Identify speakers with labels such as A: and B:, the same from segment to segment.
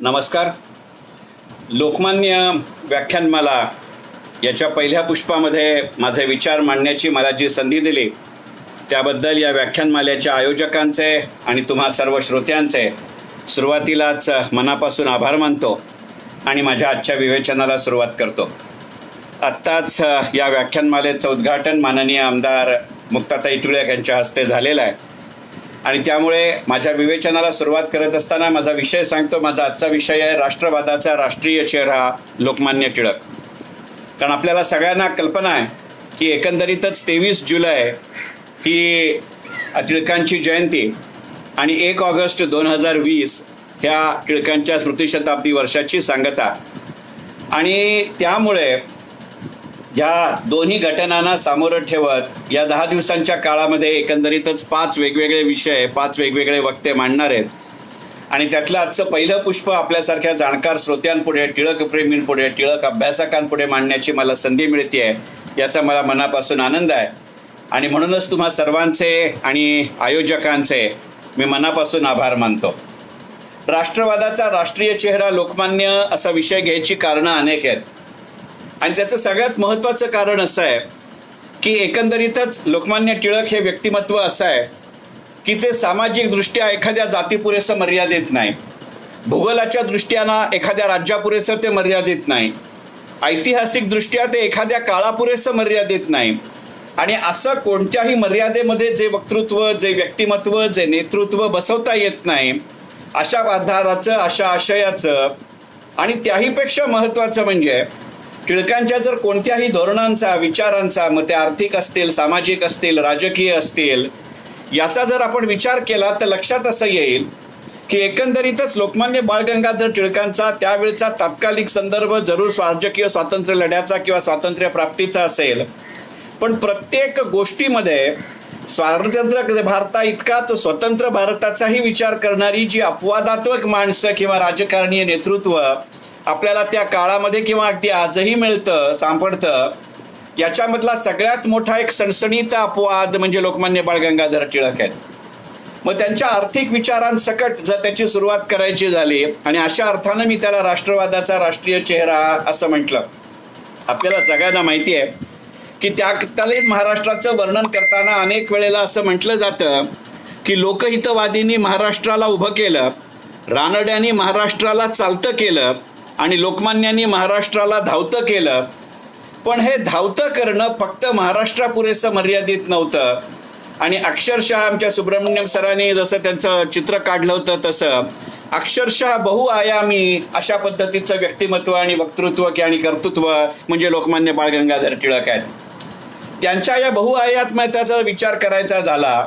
A: नमस्कार. लोकमान्य व्याख्यानमाला याच्या पहिल्या पुष्पामध्ये माझे विचार मांडण्याची मला जी संधी दिली त्याबद्दल या व्याख्यानमालेच्या आयोजकांचे आणि तुम्हा सर्व श्रोत्यांचे सुरुवातीलाच मनापासून आभार मानतो आणि माझ्या आजच्या विवेचनाला सुरुवात करतो. आत्ताच या व्याख्यानमालेचं उद्घाटन माननीय आमदार मुक्ताताई टिळक यांच्या हस्ते झालेलं आहे आणि त्यामुळे माझ्या विवेचनाला सुरुवात करत असताना माझा विषय सांगतो. माझा आजचा विषय आहे राष्ट्रवादाचा राष्ट्रीय चेहरा लोकमान्य टिळक. कारण आपल्याला सगळ्यांना कल्पना आहे की एकंदरीतच 23 जुलै ही टिळकांची जयंती आणि 1 ऑगस्ट 2020 ह्या टिळकांच्या स्मृतिशताब्दी वर्षाची सांगता आणि त्यामुळे या दोन्ही घटनांना सामोरं ठेवत या 10 दिवसांच्या काळामध्ये एकंदरीतच 5 वेगवेगळे विषय 5 वेगवेगळे वक्ते मांडणार आहेत आणि त्यातलं आजचं पहिलं पुष्प आपल्यासारख्या जाणकार श्रोत्यांपुढे, टिळक प्रेमींपुढे, टिळक अभ्यासकांपुढे मांडण्याची मला संधी मिळते याचा मला मनापासून आनंद आहे आणि म्हणूनच तुम्हा सर्वांचे आणि आयोजकांचे मी मनापासून आभार मानतो. राष्ट्रवादाचा राष्ट्रीय चेहरा लोकमान्य असा विषय घ्यायची कारणं अनेक आहेत आणि त्याचं सगळ्यात महत्त्वाचं कारण असं आहे की एकंदरीतच लोकमान्य टिळक हे व्यक्तिमत्व असं आहे की ते सामाजिक दृष्ट्या एखाद्या जातीपुरेसं मर्यादित नाही, भूगोलाच्या दृष्ट्यानं एखाद्या राज्यापुरेसं ते मर्यादित नाही, ऐतिहासिक दृष्ट्या ते एखाद्या काळापुरेसं मर्यादित नाही आणि असं कोणत्याही मर्यादेमध्ये जे वक्तृत्व, जे व्यक्तिमत्व, जे नेतृत्व बसवता येत नाही अशा आधाराचं, अशा आशयाचं आणि त्याहीपेक्षा महत्त्वाचं म्हणजे टिळकांच्या जर कोणत्याही धोरणांचा, विचारांचा, मग ते आर्थिक असतील, सामाजिक असतील, राजकीय असतील, याचा जर आपण विचार केला तर लक्षात असं येईल की एकंदरीतच लोकमान्य बाळ गंगाधर टिळकांचा त्यावेळचा तात्कालिक संदर्भ जरूर राजकीय स्वातंत्र्य लढ्याचा किंवा स्वातंत्र्य प्राप्तीचा असेल, पण प्रत्येक गोष्टीमध्ये स्वातंत्र्य भारता इतकाच स्वतंत्र भारताचाही विचार करणारी जी अपवादात्मक माणसं किंवा राजकारणीय नेतृत्व आपल्याला त्या काळामध्ये किंवा अगदी आजही सापडतं, याच्यामधला सगळ्यात मोठा एक सणसणीत अपवाद म्हणजे लोकमान्य बाळ गंगाधर टिळक आहेत. मग त्यांच्या आर्थिक विचारांसकट जर त्याची सुरुवात करायची झाली आणि अशा अर्थानं मी त्याला राष्ट्रवादाचा राष्ट्रीय चेहरा असं म्हटलं. आपल्याला सगळ्यांना माहिती आहे की त्याकालीन महाराष्ट्राचं वर्णन करताना अनेक वेळेला असं म्हटलं जातं की लोकहितवादींनी महाराष्ट्राला उभं केलं, रानड्यांनी महाराष्ट्राला चालतं केलं आणि लोकमान्यांनी महाराष्ट्राला धावतं केलं. पण हे धावतं करणं फक्त महाराष्ट्रापुरेसं मर्यादित नव्हतं आणि अक्षरशः आमच्या सुब्रमण्यम सरांनी जसं त्यांचं चित्र काढलं होतं तसं अक्षरशः बहुआयामी अशा पद्धतीचं व्यक्तिमत्व आणि वक्तृत्व आणि कर्तृत्व म्हणजे लोकमान्य बाळ गंगाधर टिळक आहेत. त्यांच्या या बहुआयात्म्याचा विचार करायचा झाला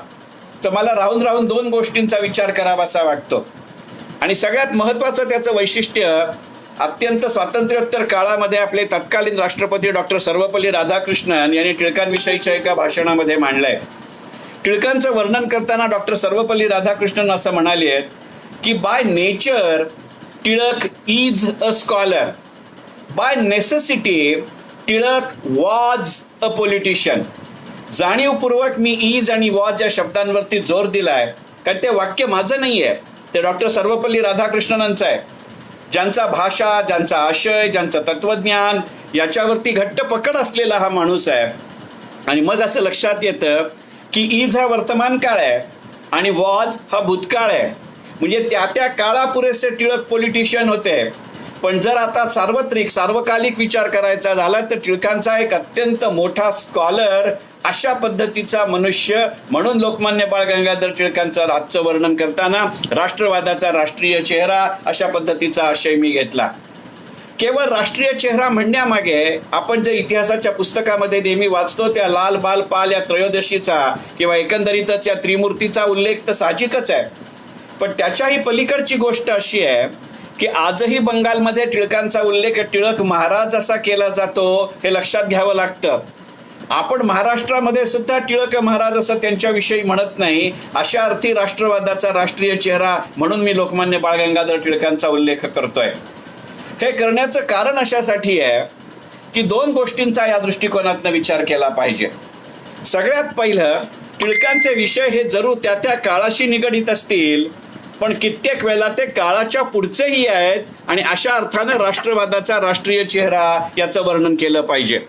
A: तर मला राहून राहून 2 गोष्टींचा विचार करावासा वाटतो आणि सगळ्यात महत्त्वाचं त्याचं वैशिष्ट्य अत्यंत स्वातंत्र्योत्तर काळामध्ये आपले तत्कालीन राष्ट्रपती डॉक्टर सर्वपल्ली राधाकृष्णन यांनी टिळकांविषयीच्या एका भाषणामध्ये मांडलंय. टिळकांचं वर्णन करताना डॉक्टर सर्वपल्ली राधाकृष्णन असं म्हणाले की by nature Tilak is a scholar, by necessity Tilak was a politician. जाणीवपूर्वक मी इज आणि वॉज या शब्दांवरती जोर दिलाय कारण ते वाक्य माझं नाही आहे, ते डॉक्टर सर्वपल्ली राधाकृष्णनांचं आहे, ज्यांचा भाषा, ज्यांचा आशय, ज्यांचं तत्वज्ञान याच्यावरती घट्ट पकड असलेला हा माणूस आहे. आणि मग असं लक्षात येतं की इज हा वर्तमान काळ आहे आणि वॉज हा भूतकाळ आहे. म्हणजे त्या काळापुरेसे टिळक पॉलिटिशियन होते. पण जर आता सार्वकालिक विचार करायचा झाला तर टिळकांचा एक अत्यंत मोठा स्कॉलर अशा पद्धतीचा मनुष्य म्हणून लोकमान्य बाळ गंगाधर टिळकांचं आजचं वर्णन करताना राष्ट्रवादाचा राष्ट्रीय चेहरा अशा पद्धतीचा आशय मी घेतला. केवळ राष्ट्रीय चेहरा म्हणण्यामागे आपण जे इतिहासाच्या पुस्तकामध्ये नेहमी वाचतो त्या लाल बाल पाल या त्रयोदशीचा किंवा एकंदरीतच या त्रिमूर्तीचा उल्लेख तर साहजिकच आहे, पण त्याच्याही पलीकडची गोष्ट अशी आहे की आजही बंगालमध्ये टिळकांचा उल्लेख टिळक महाराज असा केला जातो हे लक्षात घ्यावं लागतं. आपण महाराष्ट्रामध्ये सुद्धा टिळक महाराज असं त्यांच्याविषयी म्हणत नाही. अशा अर्थी राष्ट्रवादाचा राष्ट्रीय चेहरा म्हणून मी लोकमान्य बाळ गंगाधर टिळकांचा उल्लेख करतोय. हे करण्याचं कारण अशासाठी आहे की 2 गोष्टींचा या दृष्टिकोनातून विचार केला पाहिजे. सगळ्यात पहिलं टिळकांचे विषय हे जरूर त्या काळाशी निगडीत असतील पण कित्येक वेळेला ते काळाच्या पुढचेही आहेत आणि अशा अर्थानं राष्ट्रवादाचा राष्ट्रीय चेहरा याचं वर्णन केलं पाहिजे.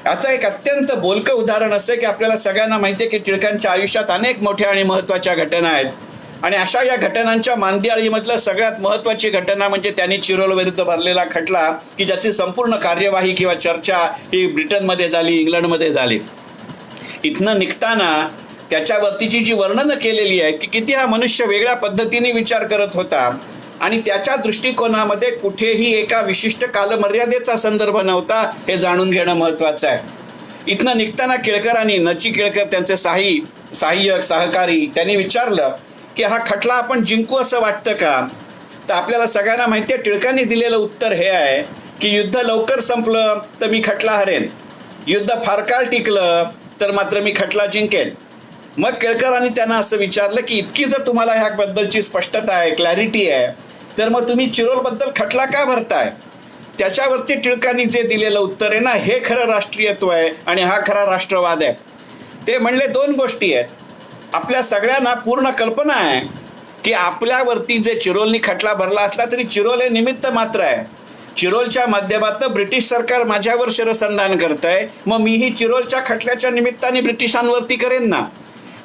A: याचं एक अत्यंत बोलकं उदाहरण असं की आपल्याला सगळ्यांना माहिती आहे की टिळकांच्या आयुष्यात अनेक मोठ्या आणि महत्वाच्या घटना आहेत आणि अशा या घटनांच्या मांदियाळीमधलं सगळ्यात महत्वाची घटना म्हणजे त्यांनी चिरोल विरुद्ध भरलेला खटला की ज्याची संपूर्ण कार्यवाही किंवा चर्चा ही ब्रिटनमध्ये झाली, इंग्लंडमध्ये झाली. इथनं निघताना त्याच्यावरतीची जी वर्णनं केलेली आहेत की किती हा मनुष्य वेगळ्या पद्धतीने विचार करत होता आणि त्याच्या दृष्टिकोनामध्ये कुठेही एका विशिष्ट कालमर्यादेचा संदर्भ नव्हता हे जाणून घेणं महत्वाचं आहे. इथनं निघताना केळकरांनी, नची केळकर त्यांचे सहाय्यक सहकारी, त्यांनी विचारलं की हा खटला आपण जिंकू असं वाटतं का? तर आपल्याला सगळ्यांना माहिती आहे टिळकांनी दिलेलं उत्तर हे आहे की युद्ध लवकर संपलं तर मी खटला हरेन, युद्ध फार काळ टिकलं तर मात्र मी खटला जिंकेन. मग केळकरांनी त्यांना असं विचारलं की इतकी जर तुम्हाला ह्याबद्दलची स्पष्टता आहे, क्लॅरिटी आहे, तर मग तुम्ही चिरोलबद्दल खटला का भरताय? त्याच्यावरती टिळकांनी जे दिलेलं उत्तर आहे ना, हे खरं राष्ट्रीयत्व आहे आणि हा खरा राष्ट्रवाद आहे. ते म्हणले दोन गोष्टी आहेत. आपल्या सगळ्यांना पूर्ण कल्पना आहे की आपल्यावरती जे चिरोलनी खटला भरला असला तरी चिरोल हे निमित्त मात्र आहे. चिरोलच्या माध्यमातून ब्रिटिश सरकार माझ्यावर शरसंधान करतंय, मग मीही चिरोलच्या खटल्याच्या निमित्ताने ब्रिटिशांवरती करेन ना.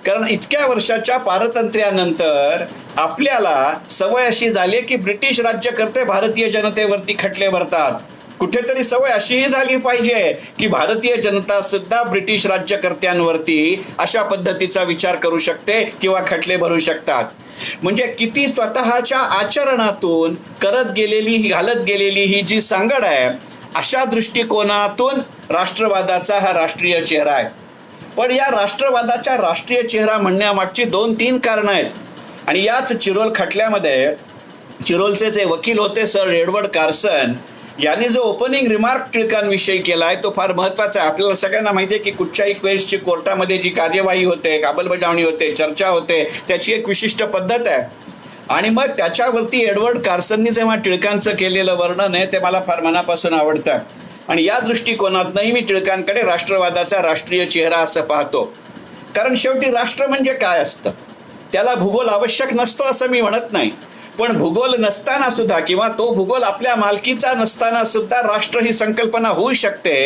A: कारण इतक्या वर्षाच्या पारतंत्र्यानंतर आपल्याला सवय अशी झाली की ब्रिटिश राज्यकर्ते भारतीय जनतेवरती खटले भरतात. कुठेतरी सवय अशीही झाली पाहिजे की भारतीय जनता सुद्धा ब्रिटिश राज्यकर्त्यांवरती अशा पद्धतीचा विचार करू शकते किंवा खटले भरू शकतात. म्हणजे किती स्वतःच्या आचरणातून घालत गेलेली ही जी सांगड आहे, अशा दृष्टिकोनातून राष्ट्रवादाचा हा राष्ट्रीय चेहरा आहे. पण या राष्ट्रवादाच्या राष्ट्रीय चेहरा म्हणण्यामागची 2-3 कारणं आहेत. आणि याच चिरोल खटल्यामध्ये चिरोलचे जे वकील होते सर एडवर्ड कार्सन यांनी जो ओपनिंग रिमार्क टिळकांविषयी केला आहे तो फार महत्वाचा आहे. आपल्याला सगळ्यांना माहिती आहे की कुठच्याही केसची कोर्टामध्ये जी कार्यवाही होते, अंमलबजावणी होते, चर्चा होते, त्याची एक विशिष्ट पद्धत आहे. आणि मग त्याच्यावरती एडवर्ड कार्सननी जेव्हा टिळकांचं केलेलं वर्णन आहे ते मला फार मनापासून आवडतं. आणि या दृष्टिकोनातनंही मी टिळकांकडे राष्ट्रवादाचा राष्ट्रीय चेहरा असं पाहतो. कारण शेवटी राष्ट्र म्हणजे काय असतं, त्याला भूगोल आवश्यक नसतो असं मी म्हणत नाही, पण भूगोल नसताना सुद्धा किंवा तो भूगोल आपल्या मालकीचा नसताना सुद्धा राष्ट्र ही संकल्पना होऊ शकते.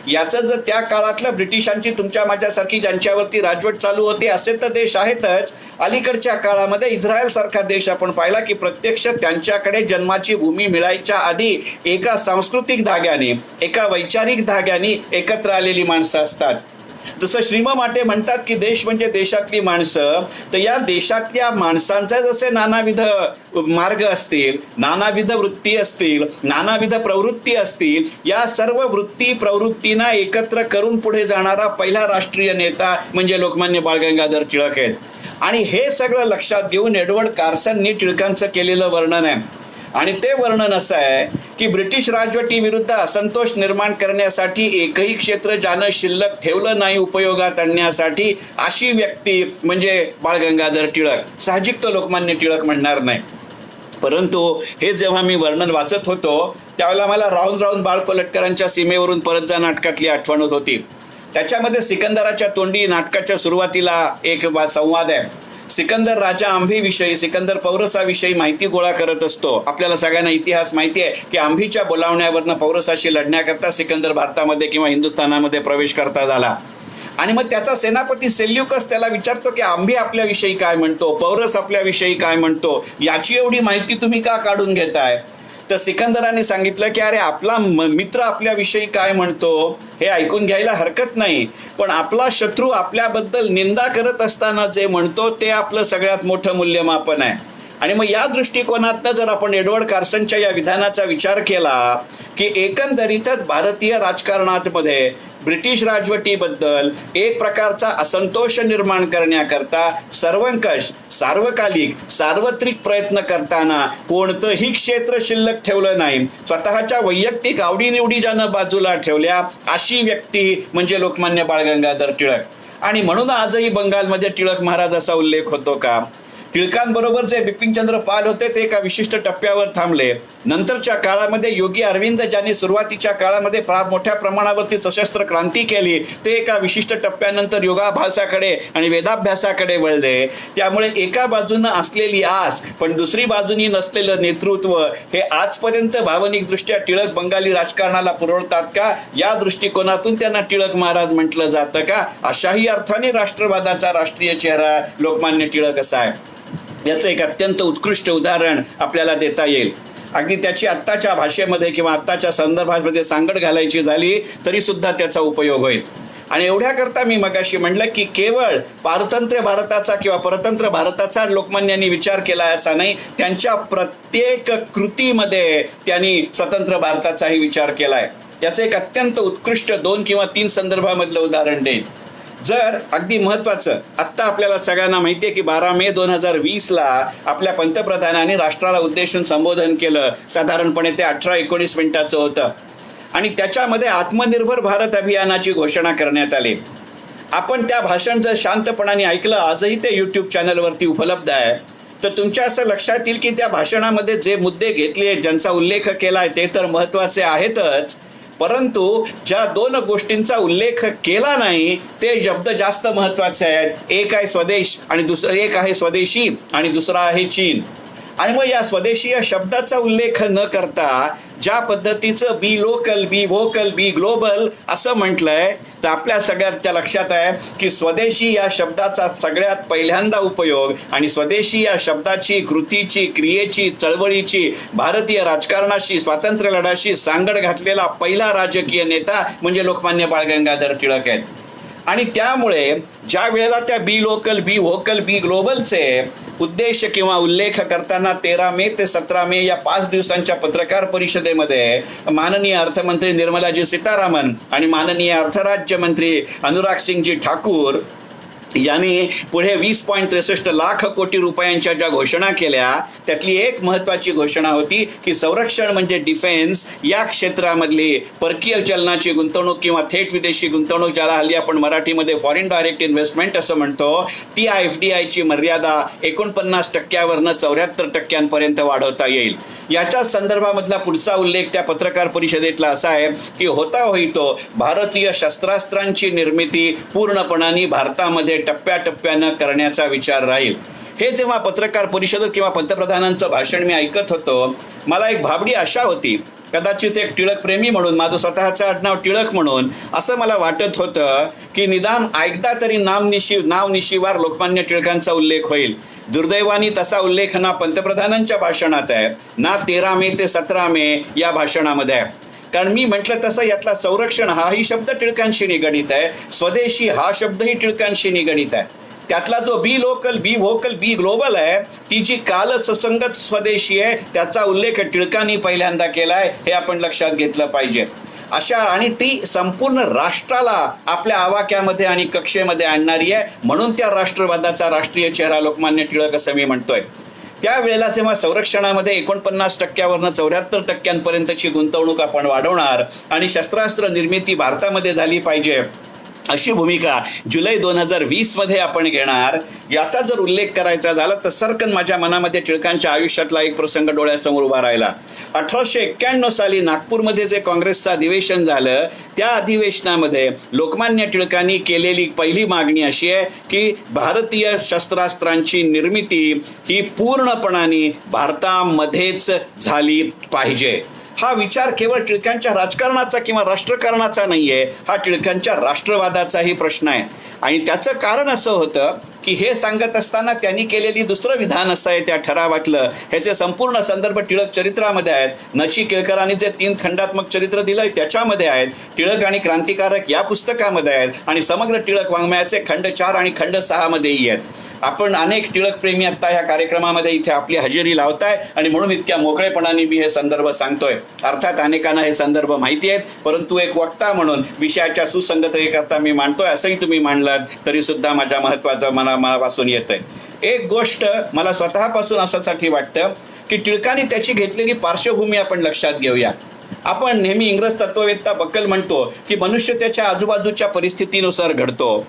A: याचं जर त्या काळातलं ब्रिटिशांची तुमच्या माझ्यासारखी ज्यांच्यावरती राजवट चालू होती असे तर देश आहेतच. अलीकडच्या काळामध्ये इस्रायल सारखा देश आपण पाहिला की प्रत्यक्ष त्यांच्याकडे जन्माची भूमी मिळायच्या आधी एका सांस्कृतिक धाग्याने, एका वैचारिक धाग्याने एकत्र आलेली माणसं असतात. जसं श्रीम माटे म्हणतात की देश म्हणजे देशातली माणसं, तर या देशातल्या माणसांचे जसे नानाविध मार्ग असतील, नानाविध वृत्ती असतील, नानाविध प्रवृत्ती असतील, या सर्व वृत्ती प्रवृत्तींना एकत्र करून पुढे जाणारा पहिला राष्ट्रीय नेता म्हणजे लोकमान्य बाळ गंगाधर टिळक आहेत. आणि हे सगळं लक्षात घेऊन एडवर्ड कार्सननी टिळकांचं केलेलं वर्णन आहे. आणि ते वर्णन असं आहे की ब्रिटिश राजवटीविरुद्ध असंतोष निर्माण करण्यासाठी एकही क्षेत्र ज्यानं शिल्लक ठेवलं नाही उपयोगात आणण्यासाठी, अशी व्यक्ती म्हणजे बाळ गंगाधर टिळक. साहजिक तो लोकमान्य टिळक म्हणणार नाही, परंतु हे जेव्हा मी वर्णन वाचत होतो त्यावेळेला मला राहून राहून बाळ कोलटकरांच्या सीमेवरून परत जा नाटकातली आठवण होत होती. त्याच्यामध्ये सिकंदराच्या तोंडी नाटकाच्या सुरुवातीला एक संवाद आहे. सिकंदर राजा आंभीविषयी, सिकंदर पौरसाविषयी माहिती गोळा करत असतो. आपल्याला सगळ्यांना इतिहास माहिती आहे की आंभीच्या बोलावण्यावरनं पौरसाशी लढण्याकरता सिकंदर भारतामध्ये किंवा हिंदुस्थानामध्ये प्रवेश करता झाला. आणि मग त्याचा सेनापती सेल्युकस त्याला विचारतो की आंभी आपल्याविषयी काय म्हणतो, पौरस आपल्याविषयी काय म्हणतो, याची एवढी माहिती तुम्ही का काढून घेताय? तर सिकंदराने सांगितलं की अरे आपला मित्र आपल्याविषयी काय म्हणतो हे ऐकून घ्यायला हरकत नाही, पण आपला शत्रू आपल्याबद्दल निंदा करत असताना जे म्हणतो ते आपलं सगळ्यात मोठं मूल्यमापन आहे. आणि मग या दृष्टिकोनातनं जर आपण एडवर्ड कार्सनच्या या विधानाचा विचार केला की एकंदरीतच भारतीय राजकारणामध्ये ब्रिटिश राजवटीबद्दल एक प्रकारचा असंतोष निर्माण करण्याकरता सर्वंकष, सार्वकालिक, सार्वत्रिक प्रयत्न करताना कोणतंही क्षेत्र शिल्लक ठेवलं नाही, स्वतःच्या वैयक्तिक आवडीनिवडी ज्यानं बाजूला ठेवल्या, अशी व्यक्ती म्हणजे लोकमान्य बाळ गंगाधर टिळक. आणि म्हणून आजही बंगालमध्ये टिळक महाराज असा उल्लेख होतो का? टिळकांबरोबर जे बिपिनचंद्र पाल होते ते एका विशिष्ट टप्प्यावर थांबले. नंतरच्या काळामध्ये योगी अरविंद ज्यांनी सुरुवातीच्या काळामध्ये मोठ्या प्रमाणावरती सशस्त्र क्रांती केली ते एका विशिष्ट टप्प्यानंतर योगाभ्यासाकडे आणि वेदाभ्यासाकडे वळले. त्यामुळे एका बाजूनं असलेली आस पण दुसरी बाजूनी नसलेलं नेतृत्व हे आजपर्यंत भावनिकदृष्ट्या टिळक बंगाली राजकारणाला पुरवतात का, या दृष्टिकोनातून त्यांना टिळक महाराज म्हटलं जातं का? अशाही अर्थाने राष्ट्रवादाचा राष्ट्रीय चेहरा लोकमान्य टिळक असा आहे. याचं एक अत्यंत उत्कृष्ट उदाहरण आपल्याला देता येईल. अगदी त्याची आत्ताच्या भाषेमध्ये किंवा आत्ताच्या संदर्भामध्ये सांगड घालायची झाली तरी सुद्धा त्याचा उपयोग होईल. आणि एवढ्या करता मी मगाशी म्हणलं की केवळ पारतंत्र्य भारताचा किंवा परतंत्र भारताचा लोकमान्यांनी विचार केला असा नाही, त्यांच्या प्रत्येक कृतीमध्ये त्यांनी स्वतंत्र भारताचाही विचार केलाय. याचं एक अत्यंत उत्कृष्ट 2 किंवा 3 संदर्भामधलं उदाहरण देईन. जर अगदी महत्वाचं, आत्ता आपल्याला सगळ्यांना माहिती आहे की 12 मे 2020ला आपल्या पंतप्रधानांनी राष्ट्राला उद्देशून संबोधन केलं. साधारणपणे ते 18-19 मिनिटाचं होतं आणि त्याच्यामध्ये आत्मनिर्भर भारत अभियानाची घोषणा करण्यात आली. आपण त्या भाषण जर शांतपणाने ऐकलं, आजही ते YouTube चॅनलवरती उपलब्ध आहे, तर तुमच्या असं लक्षात येईल की त्या भाषणामध्ये जे मुद्दे घेतले, ज्यांचा उल्लेख केलाय ते तर महत्वाचे आहेतच, परंतु ज्या 2 गोष्टींचा उल्लेख केला नाही ते शब्द जास्त महत्वाचे आहेत. एक आहे स्वदेश आणि एक आहे स्वदेशी आणि दुसरा आहे चीन. आणि मग या स्वदेशी या शब्दाचा उल्लेख न करता ज्या पद्धतीचं बी लोकल, बी व्होकल, बी ग्लोबल असं म्हटलंय, तर आपल्या सगळ्याच्या लक्षात आहे की स्वदेशी या शब्दाचा सगळ्यात पहिल्यांदा उपयोग आणि स्वदेशी या शब्दाची, कृतीची, क्रियेची, चळवळीची, भारतीय राजकारणाशी, स्वातंत्र्य लढ्याशी सांगड घातलेला पहिला राजकीय नेता म्हणजे लोकमान्य बाळ गंगाधर टिळक आहेत. आणि त्यामुळे ज्या वेळेला त्या बी लोकल, बी व्होकल, बी ग्लोबलचे उद्देश किंवा उल्लेख करताना 13 मे ते 17 मे या 5 दिवसांच्या पत्रकार परिषदेमध्ये माननीय अर्थमंत्री निर्मलाजी सीतारामन आणि माननीय अर्थराज्यमंत्री अनुराग सिंगजी ठाकूर यांनी पुढे 20.63 लाख कोटी रुपयांच्या ज्या घोषणा केल्या, त्यातली एक महत्वाची घोषणा होती की संरक्षण म्हणजे डिफेन्स या क्षेत्रामधली परकीय चलनाची गुंतवणूक किंवा थेट विदेशी गुंतवणूक, ज्याला हल्ली आपण मराठीमध्ये फॉरेन डायरेक्ट इन्व्हेस्टमेंट असं म्हणतो, ती FDIची मर्यादा 49%वरनं 74% वाढवता येईल. याच्या संदर्भामधला पुढचा उल्लेख त्या पत्रकार परिषदेतला असा आहे की होता होईतो भारतीय शस्त्रास्त्रांची निर्मिती पूर्णपणाने भारतामध्ये टप्प्याटप्प्यानं करण्याचा विचार राहील. हे जेव्हा पत्रकार परिषद किंवा पंतप्रधानांचं भाषण मी ऐकत होतो, मला एक भाबडी आशा होती, कदाचित एक टिळक प्रेमी म्हणून, माझं स्वतःचं आडनाव टिळक म्हणून असं मला वाटत होतं की निदान एकदा तरी नावनिशीवार लोकमान्य टिळकांचा उल्लेख होईल. दुर्दैवाने तसा उल्लेख ना पंतप्रधानांच्या भाषणात आहे ना 13 मे ते 17 मे या भाषणामध्ये आहे. कारण मी म्हटलं तसं यातला संरक्षण हाही शब्द टिळकांशी निगडित आहे, स्वदेशी हा शब्दही टिळकांशी निगडित आहे. त्यातला जो बी लोकल, बी व्होकल, बी ग्लोबल आहे, ती जी काल सुसंगत स्वदेशी आहे, त्याचा उल्लेख टिळकांनी पहिल्यांदा केलाय, हे आपण लक्षात घेतलं पाहिजे. अशा आणि ती संपूर्ण राष्ट्राला आपल्या आवाक्यामध्ये आणि कक्षेमध्ये आणणारी आहे. म्हणून त्या राष्ट्रवादाचा राष्ट्रीय चेहरा लोकमान्य टिळक असं मी म्हणतोय. त्यावेळेला जेव्हा संरक्षणामध्ये 49%वरनं 74%पर्यंतची गुंतवणूक आपण वाढवणार आणि शस्त्रास्त्र निर्मिती भारतामध्ये झाली पाहिजे अशी भूमिका जुलै 2020 मध्ये आपण घेणार, याचा जर उल्लेख करायचा झाला तर सरकन माझ्या मनामध्ये टिळकांच्या आयुष्यातला एक प्रसंग डोळ्यासमोर उभा राहिला. 1891 साली नागपूरमध्ये जे काँग्रेसचं अधिवेशन झालं, त्या अधिवेशनामध्ये लोकमान्य टिळकांनी केलेली पहिली मागणी अशी आहे की भारतीय शस्त्रास्त्रांची निर्मिती ही पूर्णपणाने भारतामध्येच झाली पाहिजे. हा विचार केवळ टिळकांच्या राजकारणाचा किंवा राष्ट्रकारणाचा नाहीये, हा टिळकांच्या राष्ट्रवादाचाही प्रश्न आहे. आणि त्याचं कारण असं होतं की हे सांगत असताना त्यांनी केलेली दुसरं विधान असं आहे त्या ठरावातलं, ह्याचे संपूर्ण संदर्भ टिळक चरित्रामध्ये आहेत. नची केळकरांनी जे 3 खंडात्मक चरित्र दिलंय त्याच्यामध्ये आहेत, टिळक आणि क्रांतिकारक या पुस्तकामध्ये आहेत आणि समग्र टिळक वाङ्मयाचे खंड 4 आणि खंड 6 मध्येही आहेत. आपण अनेक टिळक प्रेमी आता ह्या कार्यक्रमामध्ये इथे आपली हजेरी लावताय आणि म्हणून इतक्या मोकळेपणाने मी हे संदर्भ सांगतोय. अर्थात अनेकांना हे संदर्भ माहिती आहेत, परंतु एक वक्ता म्हणून विषयाच्या सुसंगततेकरता मी मांडतोय. असंही तुम्ही मांडलात तरी सुद्धा माझ्या महत्वाचं मनापासून येतंय. एक गोष्ट मला स्वतःपासून असासाठी वाटतं की टिळकांनी त्याची घेतलेली पार्श्वभूमी आपण लक्षात घेऊया. आपण नेहमी इंग्रज तत्ववेत्ता बकल म्हणतो की मनुष्य त्याच्या आजूबाजूच्या परिस्थितीनुसार घडतो.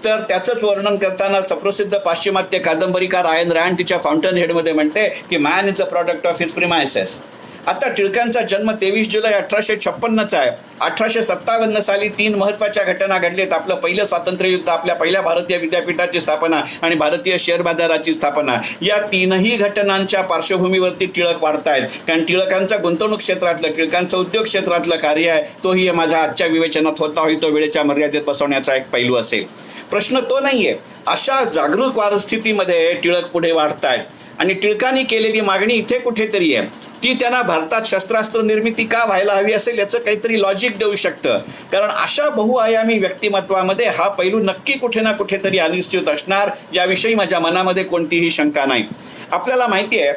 A: तर त्याचंच वर्णन करताना सुप्रसिद्ध पाश्चिमात्य कादंबरीकार आयन रँड तिच्या फाउंटन हेडमध्ये म्हणते की man is a product of his premises. आता टिळकांचा जन्म 23 जुलै 1856चा आहे. 1857 साली 3 महत्वाच्या घटना घडलेत. आपलं पहिलं स्वातंत्र्य युद्ध, आपल्या पहिल्या भारतीय विद्यापीठाची स्थापना आणि भारतीय शेअर बाजाराची स्थापना. या तीनही घटनांच्या पार्श्वभूमीवरती टिळक वाढतायत. कारण टिळकांचं गुंतवणूक क्षेत्रातलं, टिळकांचं उद्योग क्षेत्रातलं कार्य आहे, तोही माझ्या आजच्या विवेचनात होता होई तो वेळेच्या मर्यादेत बसवण्याचा एक पैलू असेल. प्रश्न तो नाहीये. अशा जागरूक परिस्थितीमध्ये टिळक पुढे वाढतायत आणि टिळकांनी केलेली मागणी इथे कुठेतरी आहे. ती त्यांना भारतात शस्त्रास्त्र निर्मिती का व्हायला हवी असेल याचं काहीतरी लॉजिक देऊ शकतं. कारण अशा बहुआयामी व्यक्तिमत्वामध्ये हा पैलू नक्की कुठे ना कुठेतरी अनिश्चित असणार, याविषयी माझ्या मनामध्ये कोणतीही शंका नाही. आपल्याला माहिती आहे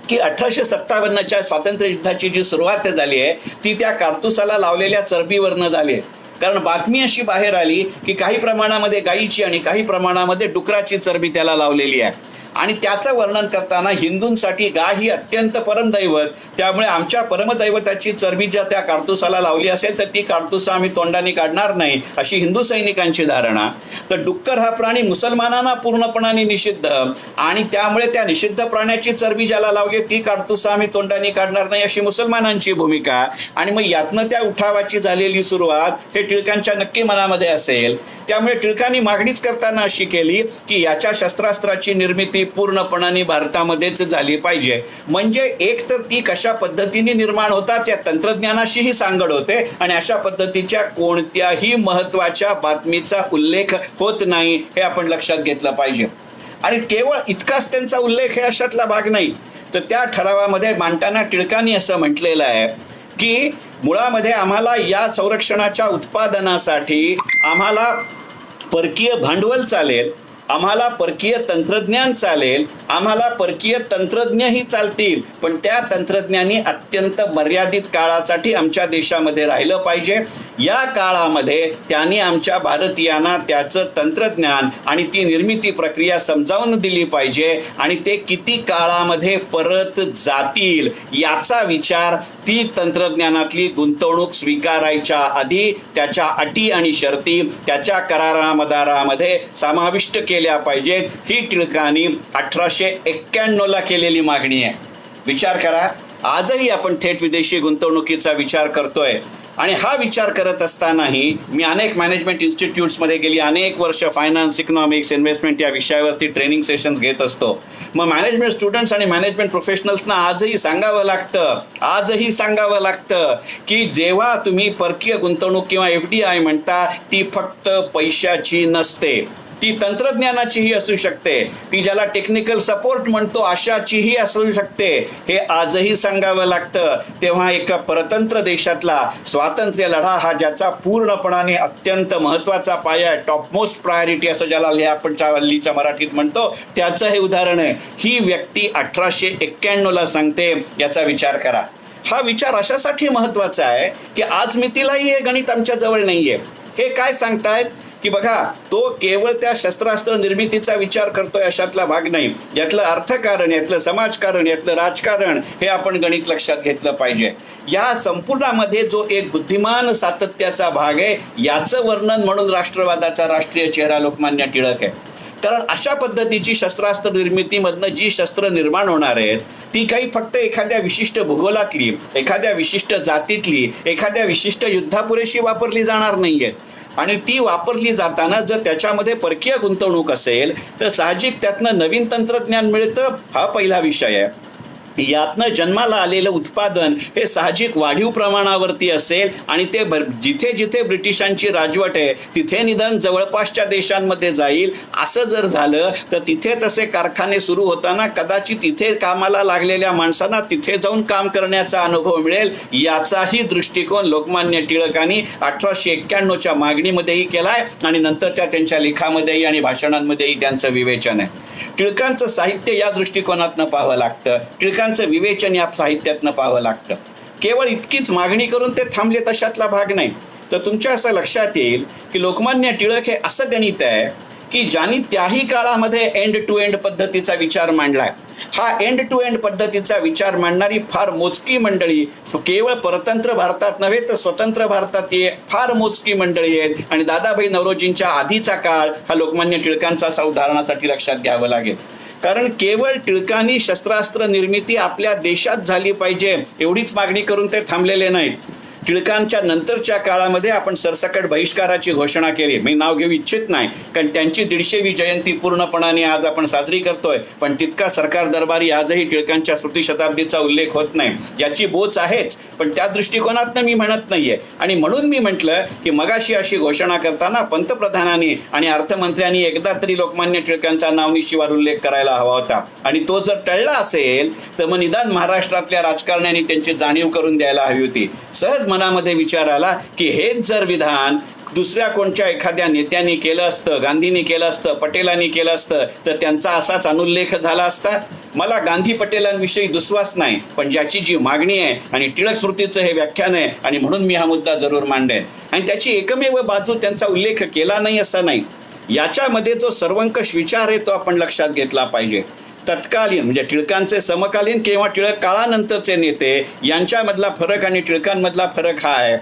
A: की 1857च्या स्वातंत्र्य युद्धाची जी सुरुवात झाली आहे ती त्या कारतुसाला लावलेल्या चरबीवरनं झाली आहे. कारण बातमी अशी बाहेर आली की काही प्रमाणामध्ये गायीची आणि काही प्रमाणामध्ये डुकराची चरबी त्याला लावलेली आहे. आणि त्याचं वर्णन करताना हिंदूंसाठी गाय ही अत्यंत परमदैवत, त्यामुळे आमच्या परमदैवताची चरबी ज्या त्या कारतुसाला लावली असेल तर ती कारतुसा आम्ही तोंडाने काढणार नाही, अशी हिंदू सैनिकांची धारणा. तर डुक्कर हा प्राणी मुसलमानांना पूर्णपणाने निषिद्ध आणि त्यामुळे त्या निषिद्ध प्राण्याची चरबी ज्याला लावली ती कारतुसा आम्ही तोंडाने काढणार नाही, अशी मुसलमानांची भूमिका. आणि मग यातनं त्या उठावाची झालेली सुरुवात हे टिळकांच्या नक्की मनामध्ये असेल. त्यामुळे टिळकांनी मागणीच करताना अशी केली की याच्या शस्त्रास्त्राची निर्मिती पूर्णपणाने भारतामध्येच झाली पाहिजे. म्हणजे एक तर ती कशा पद्धतीने निर्माण होतात या तंत्रज्ञानाशीही सांगड होते आणि अशा पद्धतीच्या कोणत्याही महत्वाच्या बातमीचा उल्लेख होत नाही, हे आपण लक्षात घेतलं पाहिजे. आणि केवळ इतकाच त्यांचा उल्लेख हे अशातला भाग नाही, तर त्या ठरावामध्ये मांडताना टिळकांनी असं म्हटलेलं आहे की मुळामध्ये आम्हाला या संरक्षणाच्या उत्पादनासाठी आम्हाला परकीय भांडवल चालेल, आम्हाला परकीय तंत्रज्ञान चालेल, आम्हाला परकीय तंत्रज्ञही चालतील, पण त्या तंत्रज्ञानी अत्यंत मर्यादित काळासाठी आमच्या देशामध्ये राहिलं पाहिजे. या काळामध्ये त्यांनी आमच्या भारतीयांना त्याचं तंत्रज्ञान आणि ती निर्मिती प्रक्रिया समजावून दिली पाहिजे आणि ते किती काळामध्ये परत जातील याचा विचार ती तंत्रज्ञानातली गुंतवणूक स्वीकारायच्या आधी त्याच्या अटी आणि शर्ती त्याच्या करारामदारामध्ये समाविष्ट केल्या पाहिजेत. ही टिळकांनी 1891ला केलेली मागणी आहे. विचार करा, आजही आपण थेट विदेशी गुंतवणुकीचा विचार करतोय आणि हा विचार करत असतानाही मी अनेक मॅनेजमेंट इन्स्टिट्यूट्समध्ये गेली अनेक वर्ष फायनान्स, इकॉनॉमिक्स, इन्व्हेस्टमेंट या विषयावरती ट्रेनिंग सेशन्स घेत असतो. मग मॅनेजमेंट स्टुडंट्स आणि मॅनेजमेंट प्रोफेशनल्सना आजही सांगावं लागतं की जेव्हा तुम्ही परकीय गुंतवणूक किंवा FDI म्हणता ती फक्त पैशाची नसते, ती तंत्रज्ञानाचीही असू शकते, ती ज्याला टेक्निकल सपोर्ट म्हणतो अशाचीही असू शकते. हे आजही सांगावं लागतं. तेव्हा एका परतंत्र देशातला स्वातंत्र्य लढा हा ज्याचा पूर्णपणाने अत्यंत महत्वाचा पाया आहे, टॉपमोस्ट प्रायोरिटी असं ज्याला आपण हल्लीच्या मराठीत म्हणतो, त्याचं हे उदाहरण आहे. ही व्यक्ती 1891ला सांगते, याचा विचार करा. हा विचार अशासाठी महत्वाचा आहे की आज मितीलाही हे गणित आमच्या जवळ नाहीये. हे काय सांगतायत की बघा, तो केवळ त्या शस्त्रास्त्र निर्मितीचा विचार करतोय अशातला भाग नाही. यातलं अर्थकारण, यातलं समाजकारण, यातलं राजकारण हे आपण गणित लक्षात घेतलं पाहिजे. या संपूर्णामध्ये जो एक बुद्धिमान सातत्याचा भाग आहे याचं वर्णन म्हणून राष्ट्रवादाचा राष्ट्रीय चेहरा लोकमान्य टिळक आहे. कारण अशा पद्धतीची शस्त्रास्त्र निर्मितीमधनं जी शस्त्र निर्माण होणार आहेत ती काही फक्त एखाद्या विशिष्ट भूगोलातली, एखाद्या विशिष्ट जातीतली, एखाद्या विशिष्ट युद्धापुरेशी वापरली जाणार नाहीये. आणि ती वापरली जाताना जर त्याच्यामध्ये परकीय गुंतवणूक असेल तर साहजिक त्यातनं नवीन तंत्रज्ञान मिळतं, हा पहिला विषय आहे. यातनं जन्माला आलेलं उत्पादन हे साहजिक वाढीव प्रमाणावरती असेल आणि ते जिथे जिथे ब्रिटिशांची राजवट आहे तिथे निदान जवळपासच्या देशांमध्ये जाईल. असं जर झालं तर तिथे तसे कारखाने सुरू होताना कदाचित तिथे कामाला लागलेल्या माणसांना तिथे जाऊन काम करण्याचा अनुभव मिळेल. याचाही दृष्टिकोन लोकमान्य टिळकांनी 1891च्या मागणीमध्येही केलाय आणि नंतरच्या त्यांच्या लेखामध्येही आणि भाषणांमध्येही त्यांचं विवेचन आहे. टिळकांचं साहित्य या दृष्टिकोनातनं पाहावं लागतं, टिळकांचं विवेचन या साहित्यातनं पाहावं लागतं. केवळ इतकीच मागणी करून ते थांबले तशातला भाग नाही. तर तुमच्या असं लक्षात येईल की लोकमान्य टिळक हे असं गणित आहे की ज्यांनी त्याही काळामध्ये एंड टू एंड पद्धतीचा विचार मांडलाय. हा एंड टू एंड पद्धतीचा विचार मांडणारी फार मोजकी मंडळी, केवळ परतंत्र भारतात नव्हे तर स्वतंत्र भारतात फार मोजकी मंडळी आहेत. आणि दादाभाई नौरोजींच्या आधीचा काळ हा लोकमान्य टिळकांचा असा उदाहरणासाठी लक्षात घ्यावं लागेल. कारण केवळ टिळकांनी शस्त्रास्त्र निर्मिती आपल्या देशात झाली पाहिजे एवढीच मागणी करून ते थांबलेले नाहीत. टिळकांच्या नंतरच्या काळामध्ये आपण सरसकट बहिष्काराची घोषणा केली. मी नाव घेऊ इच्छित नाही, कारण त्यांची 150वी जयंती पूर्णपणाने आज आपण साजरी करतोय, पण तितका सरकार दरबारी आजही टिळकांच्या स्मृतिशताब्दीचा उल्लेख होत नाही. याची बोच आहेच, पण त्या दृष्टिकोनातनं मी म्हणत नाहीये. आणि म्हणून मी म्हटलं की मगाशी अशी घोषणा करताना पंतप्रधानांनी आणि अर्थमंत्र्यांनी एकदा तरी लोकमान्य टिळकांचा नावनिशिवार उल्लेख करायला हवा होता. आणि तो जर टळला असेल तर मग निदान महाराष्ट्रातल्या राजकारण्यांनी त्यांची जाणीव करून द्यायला हवी होती. सहज मनामध्ये विचार आला की हेच जर विधान दुसऱ्या कोणत्या एखाद्या नेत्यांनी केलं असतं, गांधींनी केलं असतं, पटेलांनी केलं असतं, तर त्यांचा असाच अनुल्लेख झाला असता. मला गांधी पटेलांविषयी दुस्वास नाही, पण ज्याची जी मागणी आहे आणि टिळक स्मृतीचं हे व्याख्यान आहे आणि म्हणून मी हा मुद्दा जरूर मांडेन. आणि त्याची एकमेव बाजू त्यांचा उल्लेख केला नाही असं नाही. याच्यामध्ये जो सर्वंकष विचार आहे तो आपण लक्षात घेतला पाहिजे. तत्कालीन म्हणजे टिळकांचे समकालीन किंवा टिळक काळानंतरचे नेते यांच्यामधला फरक आणि टिळकांमधला फरक हा आहे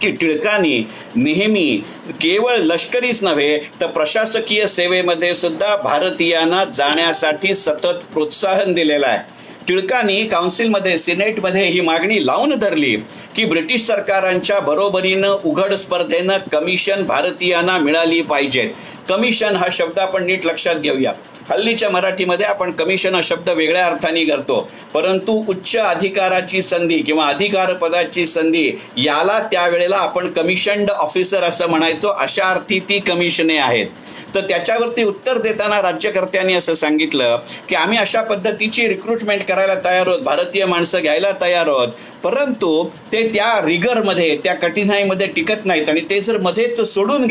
A: की टिळकांनी नेहमी केवळ लष्करीच नव्हे तर प्रशासकीय सेवेमध्ये सुद्धा भारतीयांना जाण्यासाठी सतत प्रोत्साहन दिलेलं आहे. टिळकांनी काउन्सिलमध्ये, सिनेटमध्ये ही मागणी लावून धरली की ब्रिटिश सरकारांच्या बरोबरीनं उघड स्पर्धेनं कमिशन भारतीयांना मिळाली पाहिजेत. कमिशन हा शब्द आपण नीट लक्षात घेऊया. हल्लीच्या मराठीमध्ये आपण कमिशन हा शब्द वेगळ्या अर्थाने करतो, परंतु उच्च अधिकाराची संधी किंवा अधिकार पदाची संधी याला त्यावेळेला आपण कमिशन्ड ऑफिसर असं म्हणायचो. अशा अर्थी ती कमिशने आहेत. तर त्याच्यावरती उत्तर देताना राज्यकर्त्यांनी असं सांगितलं की आम्ही अशा पद्धतीची रिक्रुटमेंट करायला तयार आहोत, भारतीय माणसं घ्यायला तयार आहोत, परंतु ते त्या रिगरमध्ये, त्या कठीणाईमध्ये टिकत नाहीत. आणि ते जर मध्येच सोडून